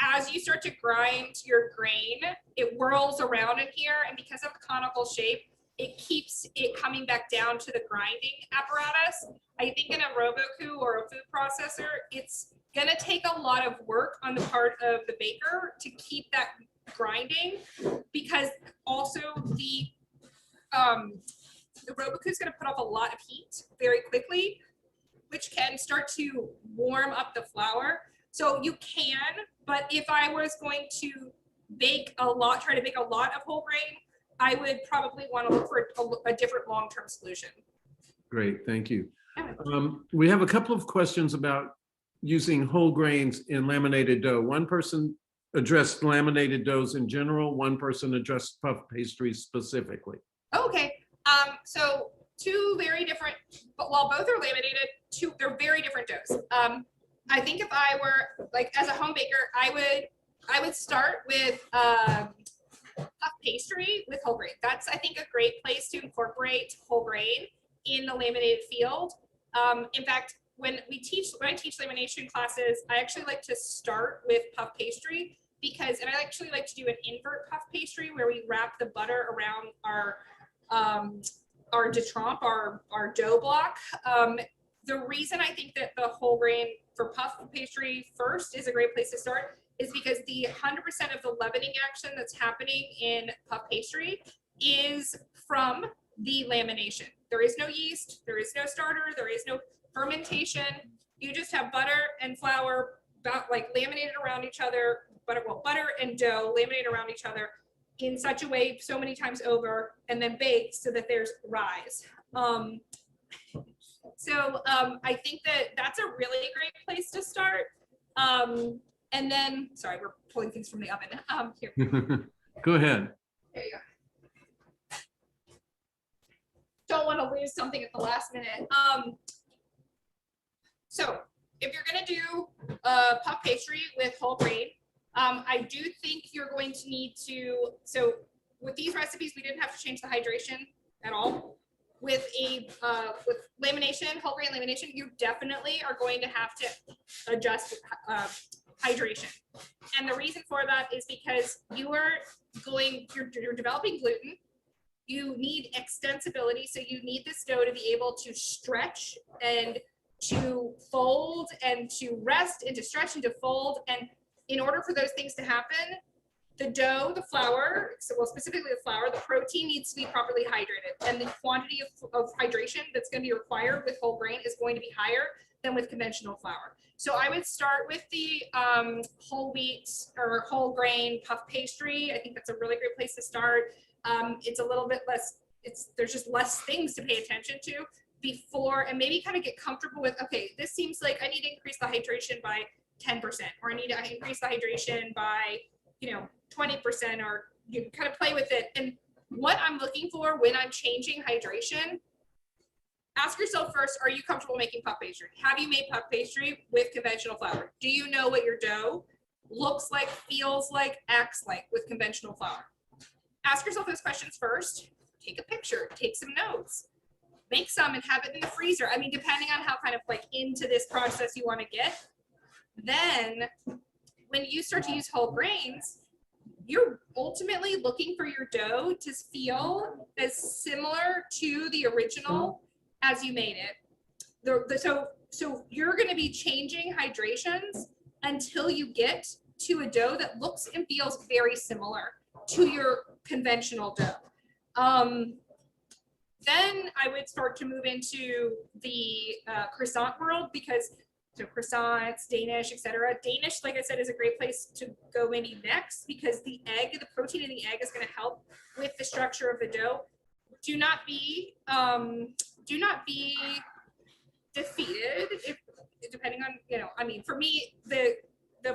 as you start to grind your grain, it whirls around in here, and because of the conical shape, it keeps it coming back down to the grinding apparatus. I think in a Roboku or a food processor, it's gonna take a lot of work on the part of the baker to keep that grinding, because also the Roboku is gonna put off a lot of heat very quickly, which can start to warm up the flour. So you can, but if I was going to bake a lot, try to bake a lot of whole grain, I would probably want to look for a different long-term solution. Great, thank you. We have a couple of questions about using whole grains in laminated dough. One person addressed laminated doughs in general. One person addressed puff pastries specifically. Okay, so two very different, but while both are laminated, they're very different doughs. I think if I were like as a home baker, I would start with puff pastry with whole grain. That's, I think, a great place to incorporate whole grain in the laminated field. In fact, when I teach lamination classes, I actually like to start with puff pastry because, and I actually like to do an invert puff pastry where we wrap the butter around our détrempe, our dough block. The reason I think that the whole grain for puff pastry first is a great place to start is because the 100% of the leavening action that's happening in puff pastry is from the lamination. There is no yeast, there is no starter, there is no fermentation. You just have butter and flour like laminated around each other, butter and dough laminated around each other in such a way so many times over, and then baked so that there's rise. I think that that's a really great place to start. And then, sorry, we're pulling things from the oven. Here. Go ahead. There you go. Don't want to lose something at the last minute. So if you're gonna do puff pastry with whole grain, I do think you're going to need to, so with these recipes, we didn't have to change the hydration at all. With lamination, whole grain lamination, you definitely are going to have to adjust hydration. And the reason for that is because you're developing gluten. You need extensibility, so you need this dough to be able to stretch and to fold and to rest and to stretch and to fold. And in order for those things to happen, the dough, the flour, so well, specifically the flour, the protein needs to be properly hydrated. And the quantity of hydration that's going to be required with whole grain is going to be higher than with conventional flour. So I would start with the whole wheat or whole grain puff pastry. I think that's a really great place to start. It's a little bit less, there's just less things to pay attention to before, and maybe kind of get comfortable with, okay, this seems like I need to increase the hydration by 10%, or I need to increase the hydration by 20%, or you kind of play with it. And what I'm looking for when I'm changing hydration, ask yourself first, are you comfortable making puff pastry? Have you made puff pastry with conventional flour? Do you know what your dough looks like, feels like, acts like with conventional flour? Ask yourself those questions first. Take a picture, take some notes, make some and have it in the freezer. I mean, depending on how kind of like into this process you want to get. Then when you start to use whole grains, you're ultimately looking for your dough to feel as similar to the original as you made it. So you're going to be changing hydrations until you get to a dough that looks and feels very similar to your conventional dough. Then I would start to move into the croissant world, because so croissants, Danish, etc. Danish, like I said, is a great place to go maybe next, because the egg, the protein in the egg is going to help with the structure of the dough. Do not be defeated if, depending on, I mean, for me, the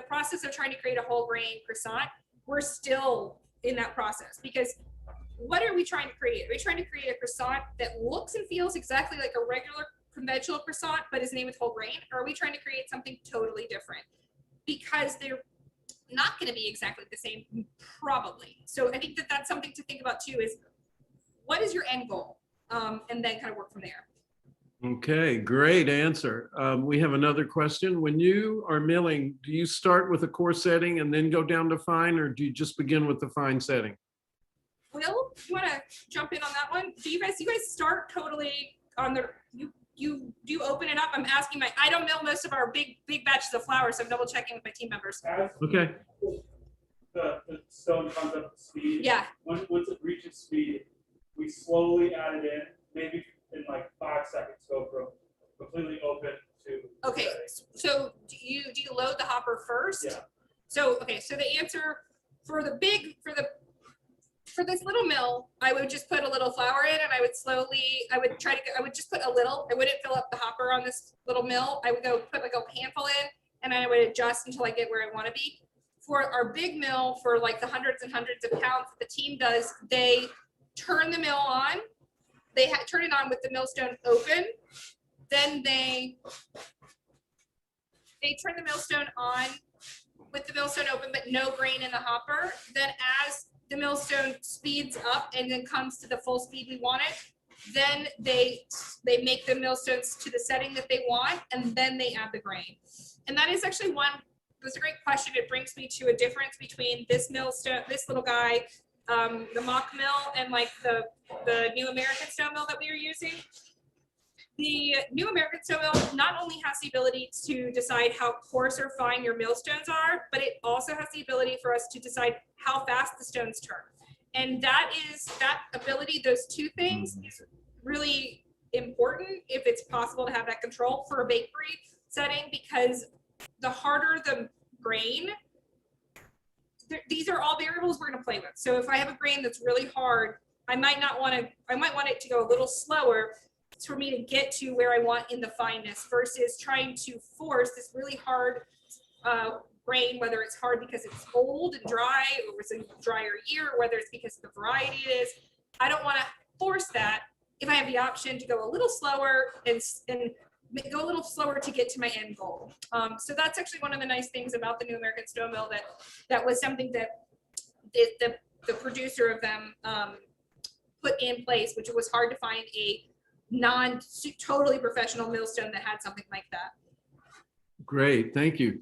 process of trying to create a whole grain croissant, we're still in that process, because what are we trying to create? Are we trying to create a croissant that looks and feels exactly like a regular conventional croissant but is made with whole grain? Or are we trying to create something totally different? Because they're not going to be exactly the same, probably. So I think that that's something to think about too, is what is your end goal? and then kind of work from there. Okay, great answer. We have another question. When you are milling, do you start with a coarse setting and then go down to fine, or do you just begin with the fine setting? Will, you want to jump in on that one? Do you guys start totally on the you open it up? I'm asking I don't mill most of our big batches of flour, so I'm double checking with my team members. Okay. The stone comes up to speed. Yeah. Once it reaches speed, we slowly add it in, maybe in like 5 seconds, go from completely open to Okay, so do you load the hopper first? Yeah. So the answer for this little mill, I would just put a little flour in, and I would just put a little. I wouldn't fill up the hopper on this little mill. I would go put like a handful in, and then I would adjust until I get where I want to be. For our big mill, for like the hundreds and hundreds of pounds that the team does, they turn the mill on. They turn it on with the millstone open. Then they turn the millstone on with the millstone open, but no grain in the hopper. Then as the millstone speeds up and then comes to the full speed we want it, then they make the millstones to the setting that they want, and then they add the grain. And that is actually that's a great question. It brings me to a difference between this millstone, this little guy, the mock mill, and like the new American stone mill that we are using. The new American stone mill not only has the ability to decide how coarse or fine your millstones are, but it also has the ability for us to decide how fast the stones turn. And that ability, those two things, is really important if it's possible to have that control for a bakery setting, because the harder the grain, these are all variables we're going to play with. So if I have a grain that's really hard, I might want it to go a little slower for me to get to where I want in the fineness, versus trying to force this really hard grain, whether it's hard because it's old and dry, or it's a drier year, or whether it's because of the variety it is. I don't want to force that if I have the option to go a little slower and go a little slower to get to my end goal. So that's actually one of the nice things about the new American stone mill, that was something that the producer of them put in place, which was hard to find a totally professional millstone that had something like that. Great, thank you.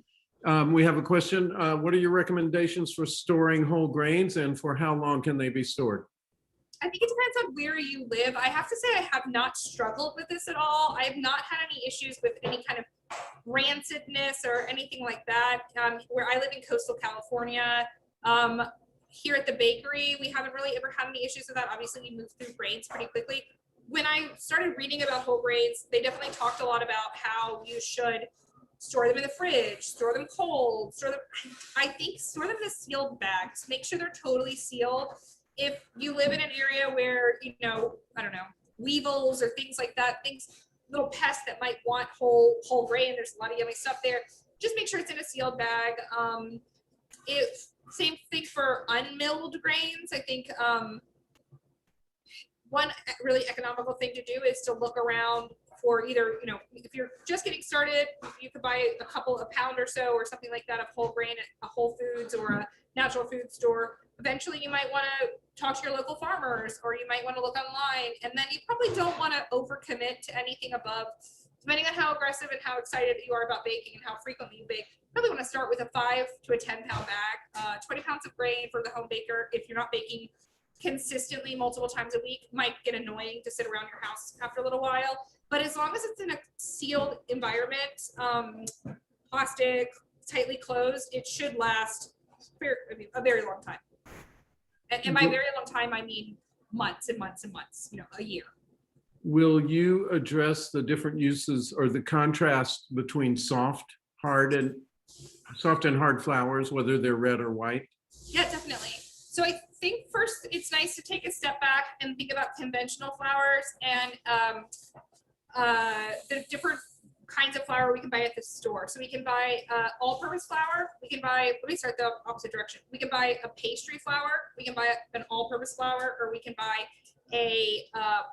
We have a question. What are your recommendations for storing whole grains, and for how long can they be stored? I think it depends on where you live. I have to say I have not struggled with this at all. I have not had any issues with any kind of rancidness or anything like that. Where I live in coastal California, here at the bakery, we haven't really ever had any issues with that. Obviously, we move through grains pretty quickly. When I started reading about whole grains, they definitely talked a lot about how you should store them in the fridge, store them cold, I think store them in sealed bags. Make sure they're totally sealed. If you live in an area where, I don't know, weevils or things like that, little pests that might want whole grain, there's a lot of yummy stuff there, just make sure it's in a sealed bag. Same thing for unmilled grains. I think one really economical thing to do is to look around for either, if you're just getting started, you could buy a pound or so or something like that of whole grain at a Whole Foods or a natural food store. Eventually you might want to talk to your local farmers, or you might want to look online, and then you probably don't want to overcommit to anything above, depending on how aggressive and how excited you are about baking and how frequently you bake. Probably want to start with a 5 to a 10 pound bag. 20 pounds of grain for the home baker, if you're not baking consistently multiple times a week, might get annoying to sit around your house after a little while. But as long as it's in a sealed environment, plastic, tightly closed, it should last a very long time. And by very long time, I mean months and months and months, a year. Will you address the different uses or the contrast between soft and hard flours, whether they're red or white? Yeah, definitely. So I think first it's nice to take a step back and think about conventional flours and the different kinds of flour we can buy at the store. So we can buy all-purpose flour. Let me start the opposite direction. We can buy a pastry flour. We can buy an all-purpose flour, or we can buy a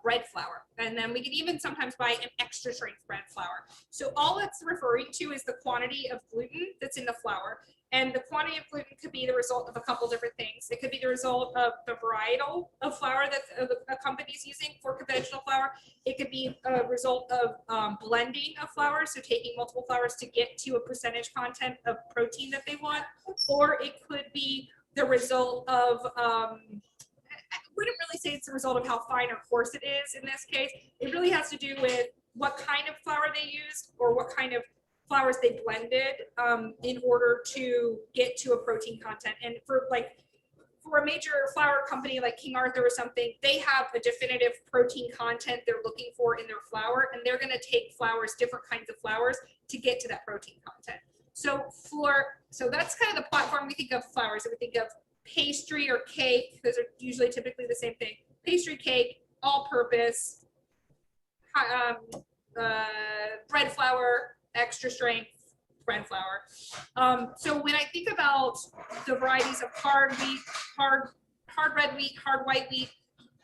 bread flour. And then we can even sometimes buy an extra strength bread flour. So all it's referring to is the quantity of gluten that's in the flour. And the quantity of gluten could be the result of a couple different things. It could be the result of the varietal of flour that a company is using for conventional flour. It could be a result of blending of flour, so taking multiple flours to get to a percentage content of protein that they want. Or it could be the result of, I wouldn't really say it's the result of how fine or coarse it is in this case. It really has to do with what kind of flour they used or what kind of flours they blended in order to get to a protein content. And for a major flour company like King Arthur or something, they have a definitive protein content they're looking for in their flour, and they're going to take flours, different kinds of flours, to get to that protein content. So that's kind of the platform we think of flours. We think of pastry or cake. Those are usually typically the same thing. Pastry, cake, all-purpose, bread flour, extra strength bread flour. So when I think about the varieties of hard wheat, hard red wheat, hard white wheat,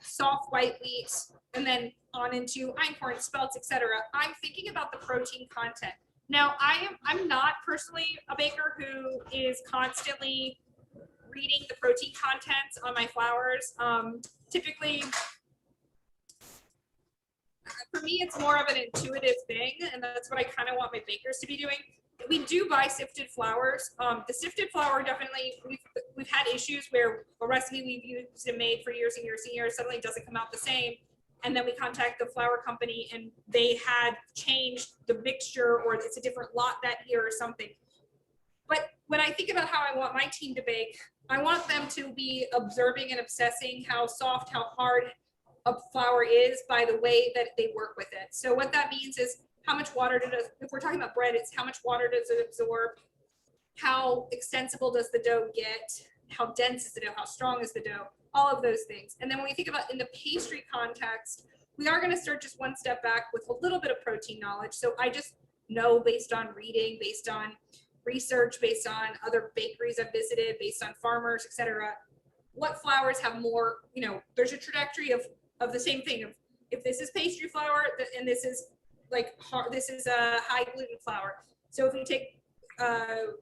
soft white wheat, and then on into einkorn, spelts, etc., I'm thinking about the protein content. Now, I'm not personally a baker who is constantly reading the protein contents on my flours. Typically, for me, it's more of an intuitive thing, and that's what I kind of want my bakers to be doing. We do buy sifted flours. The sifted flour, definitely, we've had issues where a recipe we've used and made for years and years and years suddenly doesn't come out the same. And then we contact the flour company and they had changed the mixture, or it's a different lot that year or something. But when I think about how I want my team to bake, I want them to be observing and obsessing how soft, how hard a flour is by the way that they work with it. So what that means is how much water does, if we're talking about bread, it's how much water does it absorb, how extensible does the dough get, how dense is the dough, how strong is the dough, all of those things. And then when we think about in the pastry context, we are going to start just one step back with a little bit of protein knowledge. So I just know, based on reading, based on research, based on other bakeries I've visited, based on farmers, etc., what flours have more, there's a trajectory of the same thing. If this is pastry flour and this is this is a high gluten flour. So if you take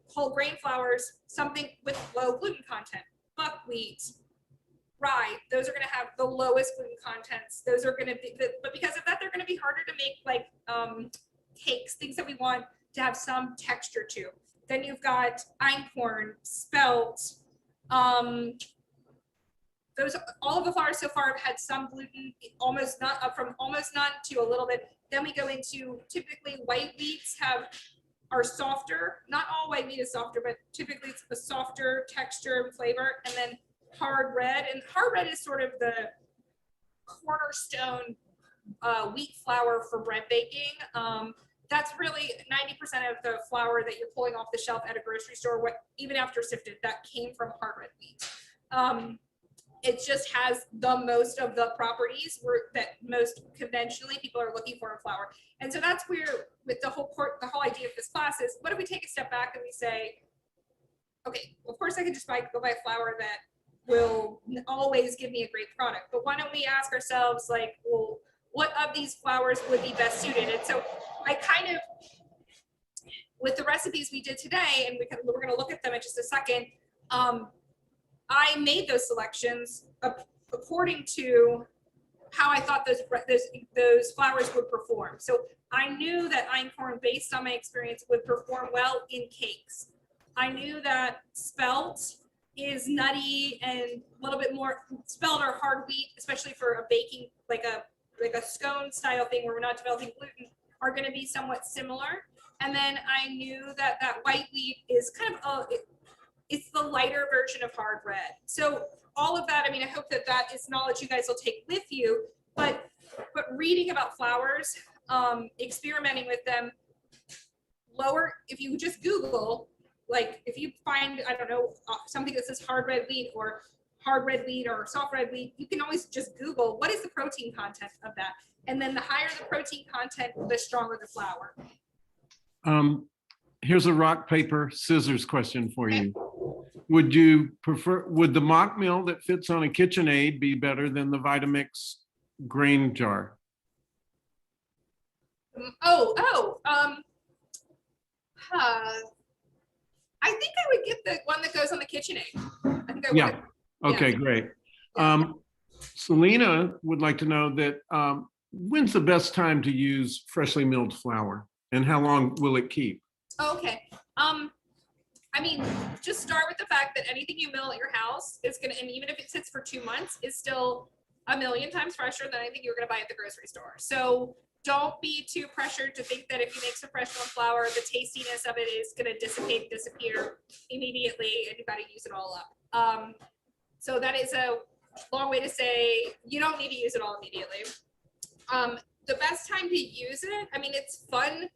whole grain flours, something with low gluten content, buckwheat, rye, those are going to have the lowest gluten contents. Those are going to be, but because of that, they're going to be harder to make, cakes, things that we want to have some texture to. Then you've got einkorn, spelt, those, all of the flours so far have had some gluten, almost not, from almost none to a little bit. Then we go into, typically white wheats are softer. Not all white wheat is softer, but typically it's a softer texture and flavor. And then hard red, and hard red is sort of the cornerstone wheat flour for bread baking. That's really 90% of the flour that you're pulling off the shelf at a grocery store, even after sifted, that came from hard red wheat. It just has the most of the properties that most conventionally people are looking for in flour. And so that's where, with the whole idea of this class is, what if we take a step back and we say, okay, of course I can just go buy flour that will always give me a great product, but why don't we ask ourselves, well, what of these flours would be best suited? And so I kind of, with the recipes we did today, and we're going to look at them in just a second, I made those selections according to how I thought those flours would perform. So I knew that einkorn, based on my experience, would perform well in cakes. I knew that spelt is nutty and a little bit more, spelt or hard wheat, especially for a baking, like a scone style thing where we're not developing gluten, are going to be somewhat similar. And then I knew that white wheat is kind of it's the lighter version of hard red. So all of that, I mean, I hope that is knowledge you guys will take with you, but reading about flours, experimenting with them, if you just Google, if you find, I don't know, something that says hard red wheat or soft red wheat, you can always just Google, what is the protein content of that? And then the higher the protein content, the stronger the flour. Here's a rock, paper, scissors question for you. would you prefer, would the mock mill that fits on a KitchenAid be better than the Vitamix grain jar? I think I would get the one that goes on the KitchenAid. I think I would. Yeah. Okay, great. Yeah. Selena would like to know that when's the best time to use freshly milled flour, and how long will it keep? Okay. I mean, just start with the fact that anything you mill at your house is gonna, and even if it sits for 2 months, is still a million times fresher than anything you're gonna buy at the grocery store. So don't be too pressured to think that if you make some fresh milled flour, the tastiness of it is gonna disappear immediately, and you've got to use it all up. So that is a long way to say you don't need to use it all immediately. The best time to use it, I mean, it's fun.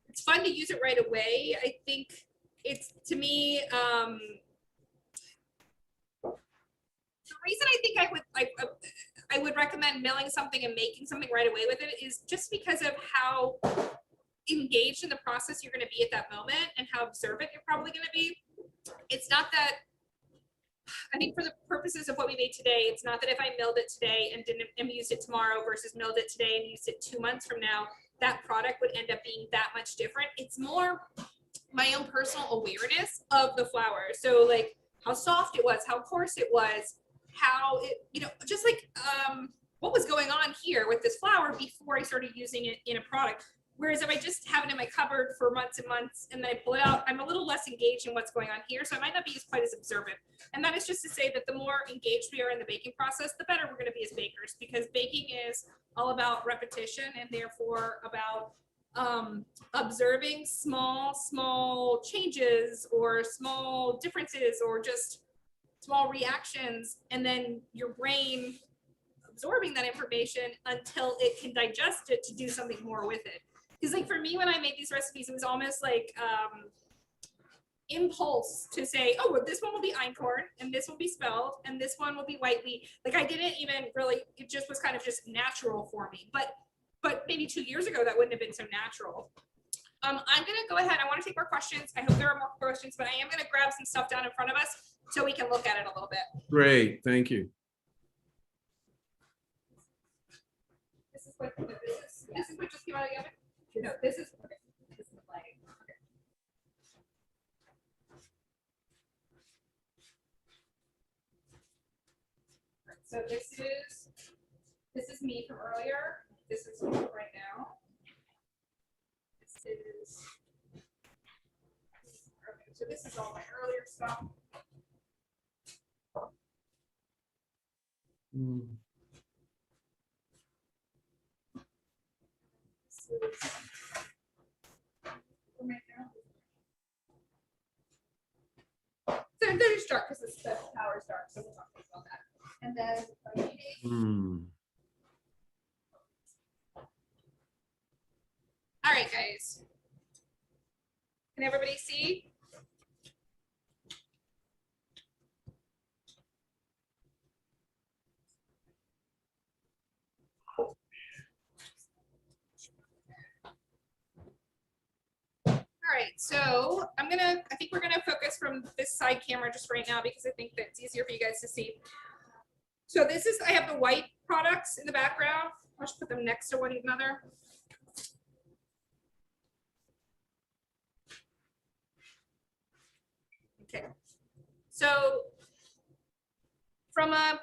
It's fun to use it right away. I think it's, to me, the reason I think I would recommend milling something and making something right away with it is just because of how engaged in the process you're going to be at that moment and how observant you're probably going to be. It's not that, I think for the purposes of what we made today, it's not that if I milled it today and used it tomorrow versus milled it today and used it 2 months from now, that product would end up being that much different. It's more my own personal awareness of the flour. So like how soft it was, how coarse it was, how it, you know, just like what was going on here with this flour before I started using it in a product. Whereas if I just have it in my cupboard for months and months and then I pull it out, I'm a little less engaged in what's going on here. So I might not be quite as observant. And that is just to say that the more engaged we are in the baking process, the better we're going to be as bakers, because baking is all about repetition and therefore about observing small changes or small differences or just small reactions, and then your brain absorbing that information until it can digest it to do something more with it. Because like for me, when I made these recipes, it was almost like impulse to say, oh, well, this one will be einkorn and this will be spelled and this one will be white wheat. Like I didn't even really, it just was kind of just natural for me. But maybe 2 years ago, that wouldn't have been so natural. I'm gonna go ahead, I wanna take more questions. I hope there are more questions, but I am gonna grab some stuff down in front of us so we can look at it a little bit. Great, thank you. This is what just came out of the oven? No, this is the lighting. Okay. Right, so this is me from earlier. This is right now. This is okay, so this is all my earlier stuff. So I'm going to start because the power is dark, so we'll talk about that. And then all right, guys. Can everybody see? All right, so I think we're gonna focus from this side camera just right now because I think that's easier for you guys to see. So this is, I have the white products in the background. I'll just put them next to one another. Okay, so from a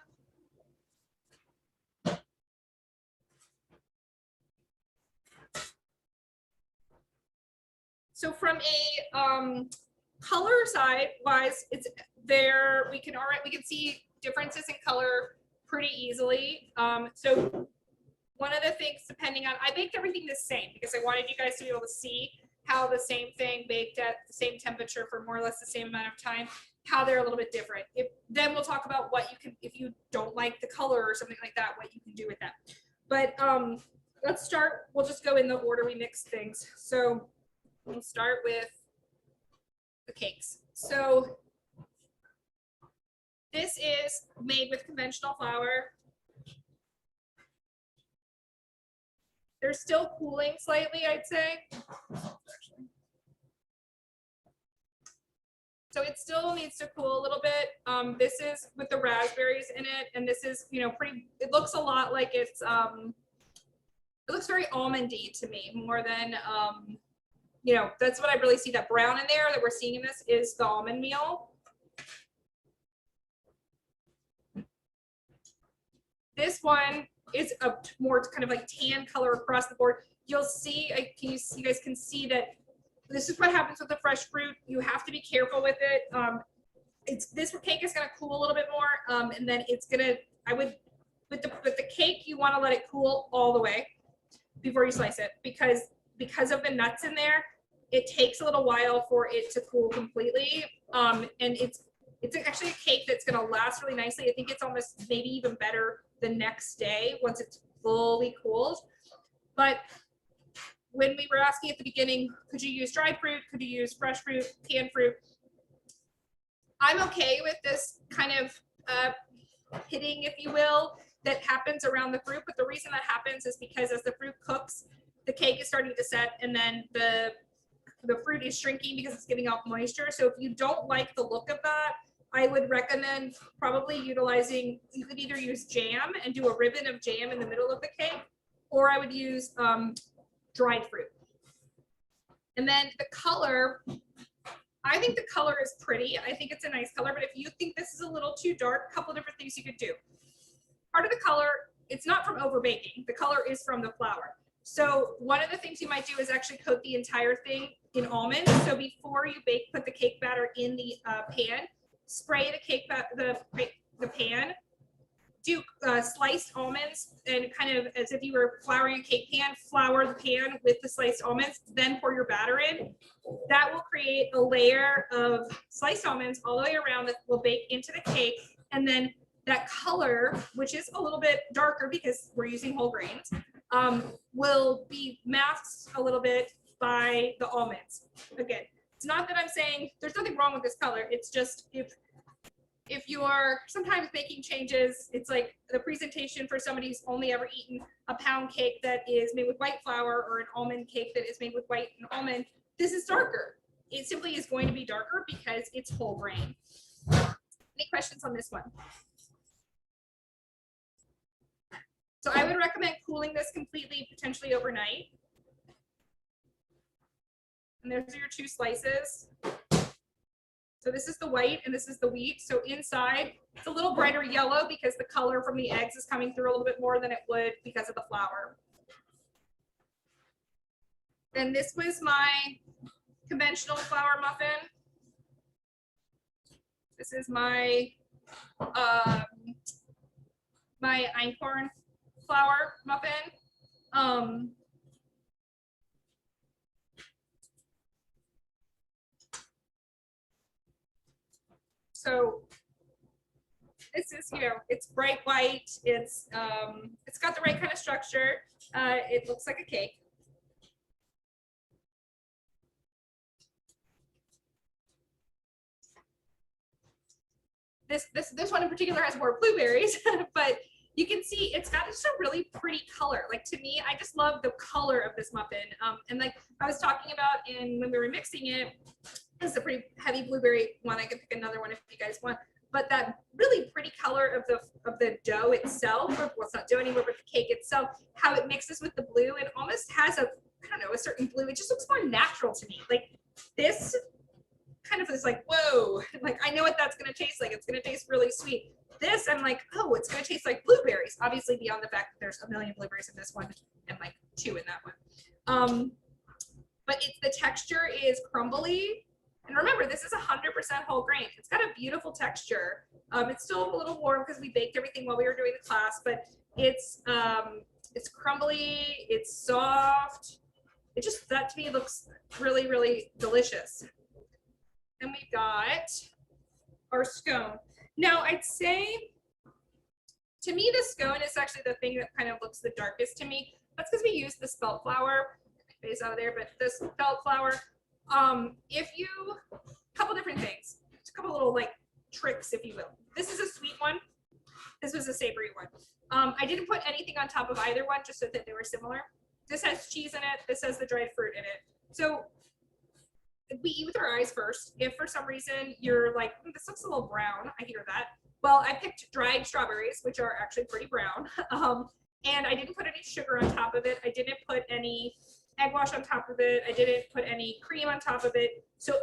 color side wise, it's there. We can see differences in color pretty easily. So one of the things, depending on, I baked everything the same because I wanted you guys to be able to see how the same thing baked at the same temperature for more or less the same amount of time, how they're a little bit different. Then we'll talk about what you can, if you don't like the color or something like that, what you can do with that. But let's start, we'll just go in the order we mix things. So we'll start with the cakes. So this is made with conventional flour. They're still cooling slightly, I'd say. So it still needs to cool a little bit. This is with the raspberries in it, and this is, you know, pretty, it looks a lot like it's, it looks very almondy to me, more than, you know, that's what I really see. That brown in there that we're seeing in this is the almond meal. This one is a more kind of like tan color across the board. You'll see, you guys can see that this is what happens with the fresh fruit. You have to be careful with it. This cake is going to cool a little bit more, and then it's going to, with the cake, you want to let it cool all the way before you slice it, because of the nuts in there, it takes a little while for it to cool completely. And it's actually a cake that's going to last really nicely. I think it's almost maybe even better the next day once it's fully cooled. But when we were asking at the beginning, could you use dried fruit? Could you use fresh fruit, canned fruit? I'm okay with this kind of pitting, if you will, that happens around the fruit. But the reason that happens is because as the fruit cooks, the cake is starting to set, and then the fruit is shrinking because it's giving off moisture. So if you don't like the look of that, I would recommend probably utilizing, you could either use jam and do a ribbon of jam in the middle of the cake, or I would use dried fruit. And then the color, I think the color is pretty. I think it's a nice color, but if you think this is a little too dark, a couple different things you could do. Part of the color, it's not from over baking. The color is from the flour. So one of the things you might do is actually coat the entire thing in almonds. So before you bake, put the cake batter in the pan, spray the cake the pan, do sliced almonds, and kind of as if you were flouring a cake pan, flour the pan with the sliced almonds, then pour your batter in. That will create a layer of sliced almonds all the way around that will bake into the cake. And then that color, which is a little bit darker because we're using whole grains, will be masked a little bit by the almonds. Again, it's not that I'm saying there's nothing wrong with this color. It's just if you are sometimes making changes, it's like the presentation for somebody who's only ever eaten a pound cake that is made with white flour, or an almond cake that is made with white and almond. This is darker. It simply is going to be darker because it's whole grain. Any questions on this one? So I would recommend cooling this completely, potentially overnight. And there's your two slices. So this is the white and this is the wheat. So inside, it's a little brighter yellow because the color from the eggs is coming through a little bit more than it would because of the flour. Then this was my conventional flour muffin. This is my my einkorn flour muffin. So this is, you know, it's bright white. It's got the right kind of structure. It looks like a cake. This one in particular has more blueberries, but you can see it's got just a really pretty color. Like, to me, I just love the color of this muffin. And like I was talking about when we were mixing it, this is a pretty heavy blueberry one. I could pick another one if you guys want. But that really pretty color of the dough itself, or well, it's not dough anymore, but the cake itself, how it mixes with the blue, it almost has a, I don't know, a certain blue. It just looks more natural to me. Like this kind of is like, whoa, like I know what that's going to taste like. It's going to taste really sweet. This, I'm like, oh, it's going to taste like blueberries. Obviously, beyond the fact that there's a million blueberries in this one and like 2 in that one. But the texture is crumbly. And remember, this is 100% whole grain. It's got a beautiful texture. It's still a little warm because we baked everything while we were doing the class, but it's crumbly, it's soft. It just, that to me looks really, really delicious. And we've got our scone. Now, I'd say, to me, the scone is actually the thing that kind of looks the darkest to me. That's because we use the spelt flour. Base out of there, but this spelt flour. If you, a couple different things, a couple little like tricks, if you will. This is a sweet one. This was a savory one. I didn't put anything on top of either one just so that they were similar. This has cheese in it. This has the dried fruit in it. So we eat with our eyes first. If for some reason you're like, this looks a little brown, I hear that. Well, I picked dried strawberries, which are actually pretty brown. And I didn't put any sugar on top of it. I didn't put any egg wash on top of it. I didn't put any cream on top of it. So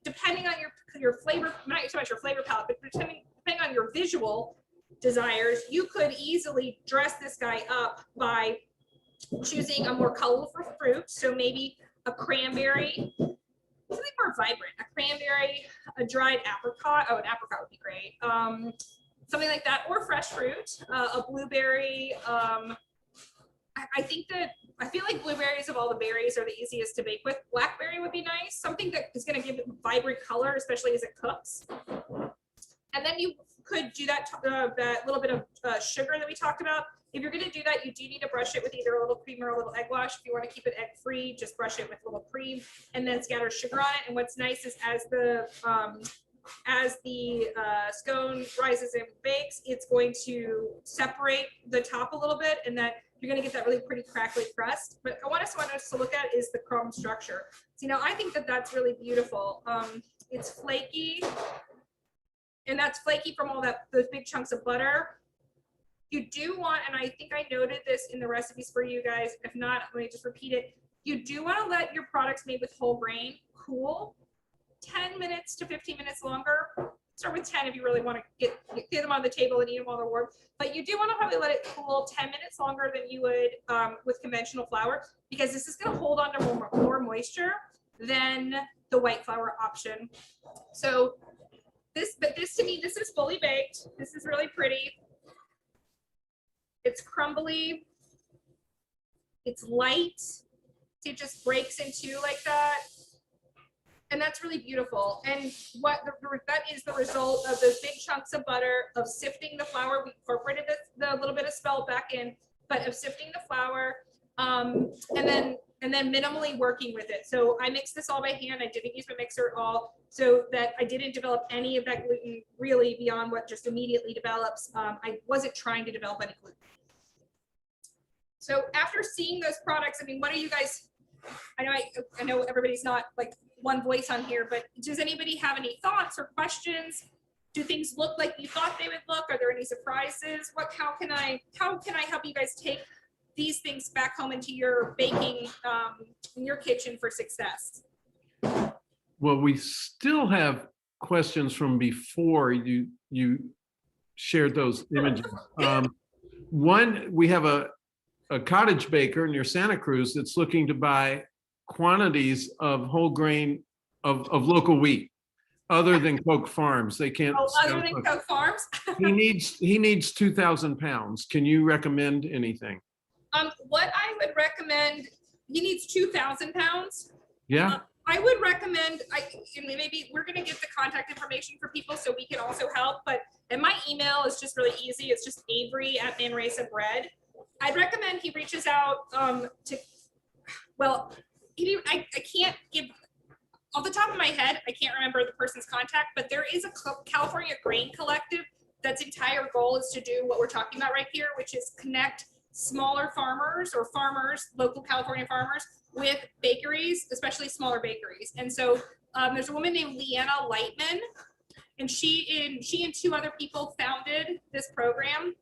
depending on your flavor, not so much your flavor palette, but depending on your visual desires, you could easily dress this guy up by choosing a more colorful fruit. So maybe a cranberry, something more vibrant, a cranberry, a dried apricot. Oh, an apricot would be great. Something like that, or fresh fruit, a blueberry. I think that I feel like blueberries of all the berries are the easiest to bake with. Blackberry would be nice, something that is going to give it vibrant color, especially as it cooks. And then you could do that little bit of sugar that we talked about. If you're going to do that, you do need to brush it with either a little cream or a little egg wash. If you want to keep it egg free, just brush it with a little cream and then scatter sugar on it. And what's nice is as the scone rises and bakes, it's going to separate the top a little bit, and that you're going to get that really pretty crackly crust. But I want us to look at is the crumb structure. So, I think that that's really beautiful. It's flaky, and that's flaky from all those big chunks of butter. You do want, and I think I noted this in the recipes for you guys. If not, let me just repeat it. You do want to let your products made with whole grain cool 10 minutes to 15 minutes longer. Start with 10 if you really want to get them on the table and eat them while they're warm. But you do want to probably let it cool 10 minutes longer than you would with conventional flour, because this is going to hold on to more moisture than the white flour option. So this to me, this is fully baked. This is really pretty. It's crumbly. It's light. See, it just breaks in two like that. And that's really beautiful. And that is the result of those big chunks of butter, of sifting the flour. We incorporated the little bit of spelt back in, but of sifting the flour, and then minimally working with it. So I mixed this all by hand. I didn't use my mixer at all, so that I didn't develop any of that gluten really beyond what just immediately develops. I wasn't trying to develop any gluten. So after seeing those products, what do you guys? I know everybody's not like one voice on here, but does anybody have any thoughts or questions? Do things look like you thought they would look? Are there any surprises? How can I help you guys take these things back home into your baking in your kitchen for success? Well, we still have questions from before you shared those images. One, we have a cottage baker near Santa Cruz that's looking to buy quantities of whole grain of local wheat, other than Coke Farms. They can't. Oh, other than Coke Farms. he needs 2,000 pounds. Can you recommend anything? What I would recommend, he needs 2,000 pounds. Yeah. I would recommend, maybe we're going to get the contact information for people so we can also help, and my email is just really easy. It's just Avery at Manresa Bread. I'd recommend he reaches out I can't give, off the top of my head, I can't remember the person's contact, but there is a California Grain Collective that's entire goal is to do what we're talking about right here, which is connect smaller farmers or local California farmers with bakeries, especially smaller bakeries. And so there's a woman named Leanna Lightman, and she and two other people founded this program.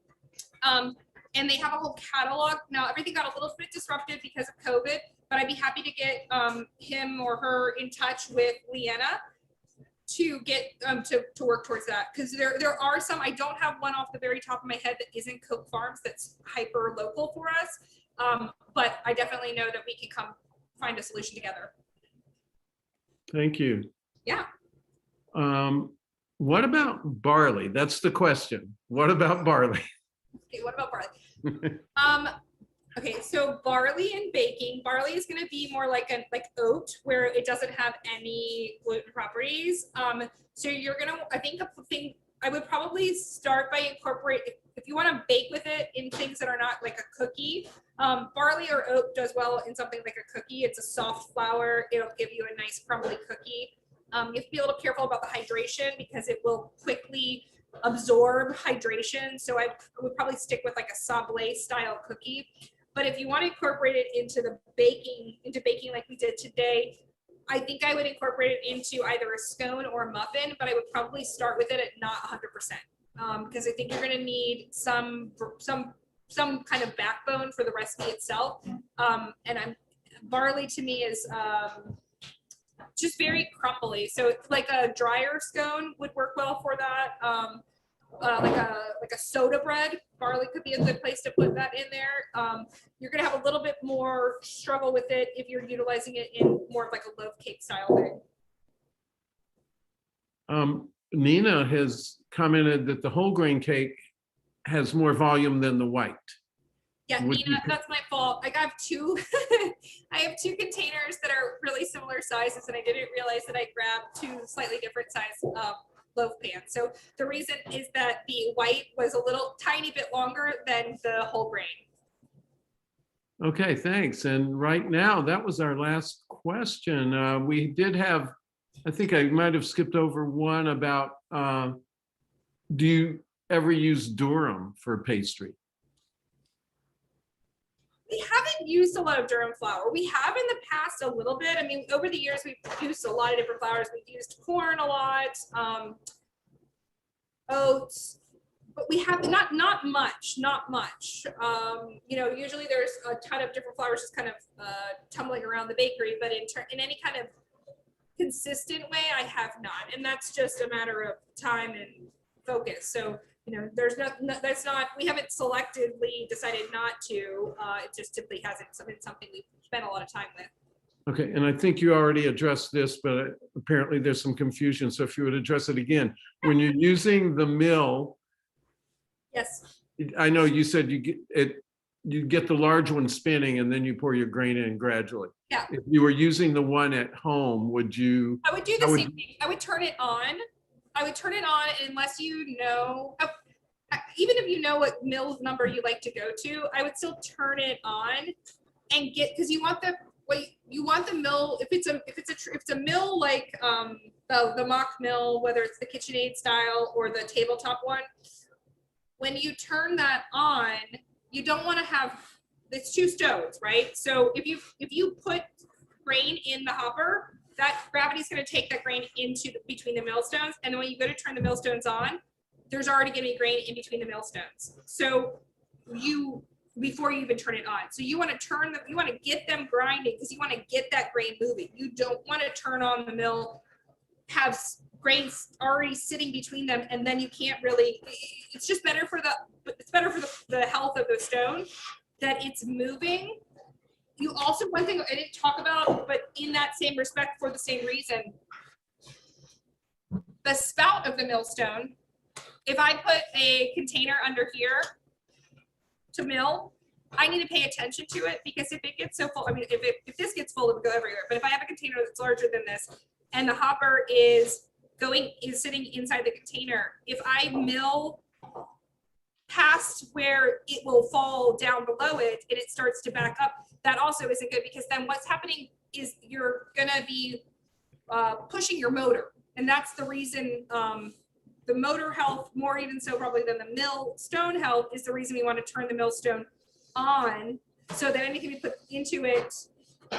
And they have a whole catalog. Now, everything got a little bit disrupted because of COVID, but I'd be happy to get him or her in touch with Leanna to get to work towards that. Because there are some, I don't have one off the very top of my head that isn't Coke Farms that's hyper local for us. But I definitely know that we can come find a solution together. Thank you. Yeah. What about barley? That's the question. What about barley? Okay, what about barley? Okay, so barley and baking. Barley is going to be more like oat, where it doesn't have any gluten properties. So you're gonna, I would probably start by incorporating, if you want to bake with it in things that are not like a cookie. Barley or oat does well in something like a cookie. It's a soft flour. It'll give you a nice crumbly cookie. You have to be a little careful about the hydration because it will quickly absorb hydration. So I would probably stick with like a sablé style cookie. But if you want to incorporate it into baking like we did today, I think I would incorporate it into either a scone or a muffin, but I would probably start with it at not 100%, because I think you're going to need some kind of backbone for the recipe itself. And barley to me is just very crumbly, so like a drier scone would work well for that. Like a soda bread, barley could be a good place to put that in there. You're gonna have a little bit more struggle with it if you're utilizing it in more of like a loaf cake style thing. Nina has commented that the whole grain cake has more volume than the white. Yeah, Nina, that's my fault. I have two, I have two containers that are really similar sizes, and I didn't realize that I grabbed two slightly different size loaf pans. So the reason is that the white was a little tiny bit longer than the whole grain. Okay, thanks. And right now, that was our last question. We did have, I think I might have skipped over one about, do you ever use durum for pastry? We haven't used a lot of durum flour. We have in the past a little bit. I mean, over the years, we've used a lot of different flours. We've used corn a lot, oats, but we have not much. You know, usually there's a ton of different flours just kind of tumbling around the bakery, but in any kind of consistent way, I have not. And that's just a matter of time and focus. So, you know, there's we haven't selectively decided not to. It just typically hasn't been something we've spent a lot of time with. Okay, and I think you already addressed this, but apparently there's some confusion. So if you would address it again, when you're using the mill. Yes. I know you said you get the large one spinning and then you pour your grain in gradually. Yeah. If you were using the one at home, would you? I would do the same thing. I would turn it on. Unless you know, even if you know what mill number you like to go to, I would still turn it on and because you want the mill. If it's a mill like the mock mill, whether it's the KitchenAid style or the tabletop one, when you turn that on, you don't want to have, it's two stoves, right? So if you put grain in the hopper, that gravity's going to take that grain into between the millstones, and then when you go to turn the millstones on, there's already going to be grain in between the millstones. So before you even turn it on, so you want to get them grinding because you want to get that grain moving. You don't want to turn on the mill, have grains already sitting between them, and then you can't really. It's just better for the health of the stone that it's moving. You also, one thing I didn't talk about, but in that same respect, for the same reason, the spout of the millstone, if I put a container under here to mill, I need to pay attention to it, because if it gets so full, I mean, if this gets full, it would go everywhere. But if I have a container that's larger than this, and the hopper is sitting inside the container, if I mill past where it will fall down below it and it starts to back up, that also isn't good, because then what's happening is you're gonna be pushing your motor, and that's the reason the motor health, more even so probably than the millstone health, is the reason we want to turn the millstone on, so that anything we put into it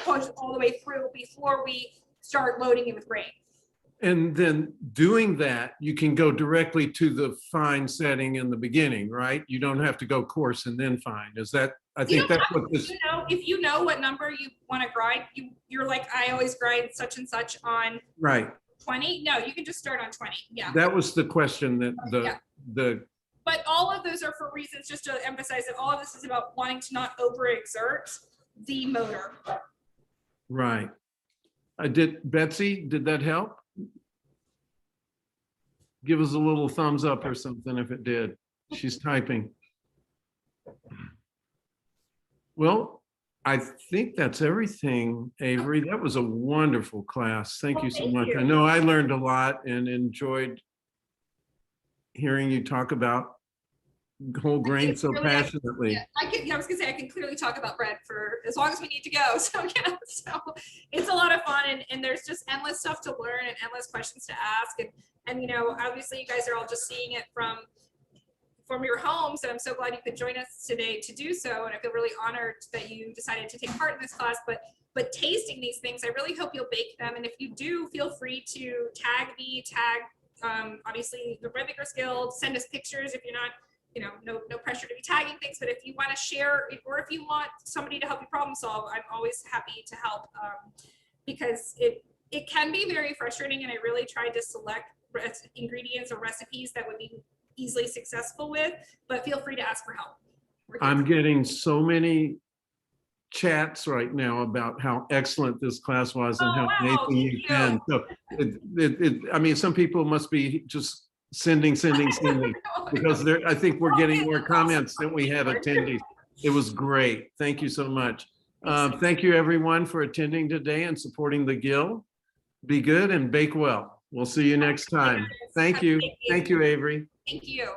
pushes all the way through before we start loading it with grain. And then doing that, you can go directly to the fine setting in the beginning, right? You don't have to go coarse and then fine. Is that, I think that's what this. You know, if you know what number you want to grind, you're like, I always grind such and such on Right. 20. No, you can just start on 20. Yeah. That was the question that But all of those are for reasons, just to emphasize that all of this is about wanting to not overexert the motor. Right. Betsy, did that help? Give us a little thumbs up or something if it did. She's typing. Well, I think that's everything, Avery. That was a wonderful class. Thank you so much. I know I learned a lot and enjoyed hearing you talk about whole grain so passionately. Yeah, I was gonna say I can clearly talk about bread for as long as we need to go. So yeah, so it's a lot of fun, and there's just endless stuff to learn and endless questions to ask, and you know, obviously you guys are all just seeing it from your homes, and I'm so glad you could join us today to do so, and I feel really honored that you decided to take part in this class. But but tasting these things, I really hope you'll bake them. And if you do, feel free to tag me, obviously the Bread Bakers Guild, send us pictures if you're not, no pressure to be tagging things, but if you want to share, or if you want somebody to help you problem solve, I'm always happy to help, because it can be very frustrating, and I really tried to select ingredients or recipes that would be easily successful with, but feel free to ask for help. I'm getting so many chats right now about how excellent this class was and how amazing you've been. So I mean, some people must be just sending because I think we're getting more comments than we had attendees. It was great. Thank you so much. Thank you everyone for attending today and supporting the Guild. Be good and bake well. We'll see you next time. Thank you. Thank you, Avery. Thank you.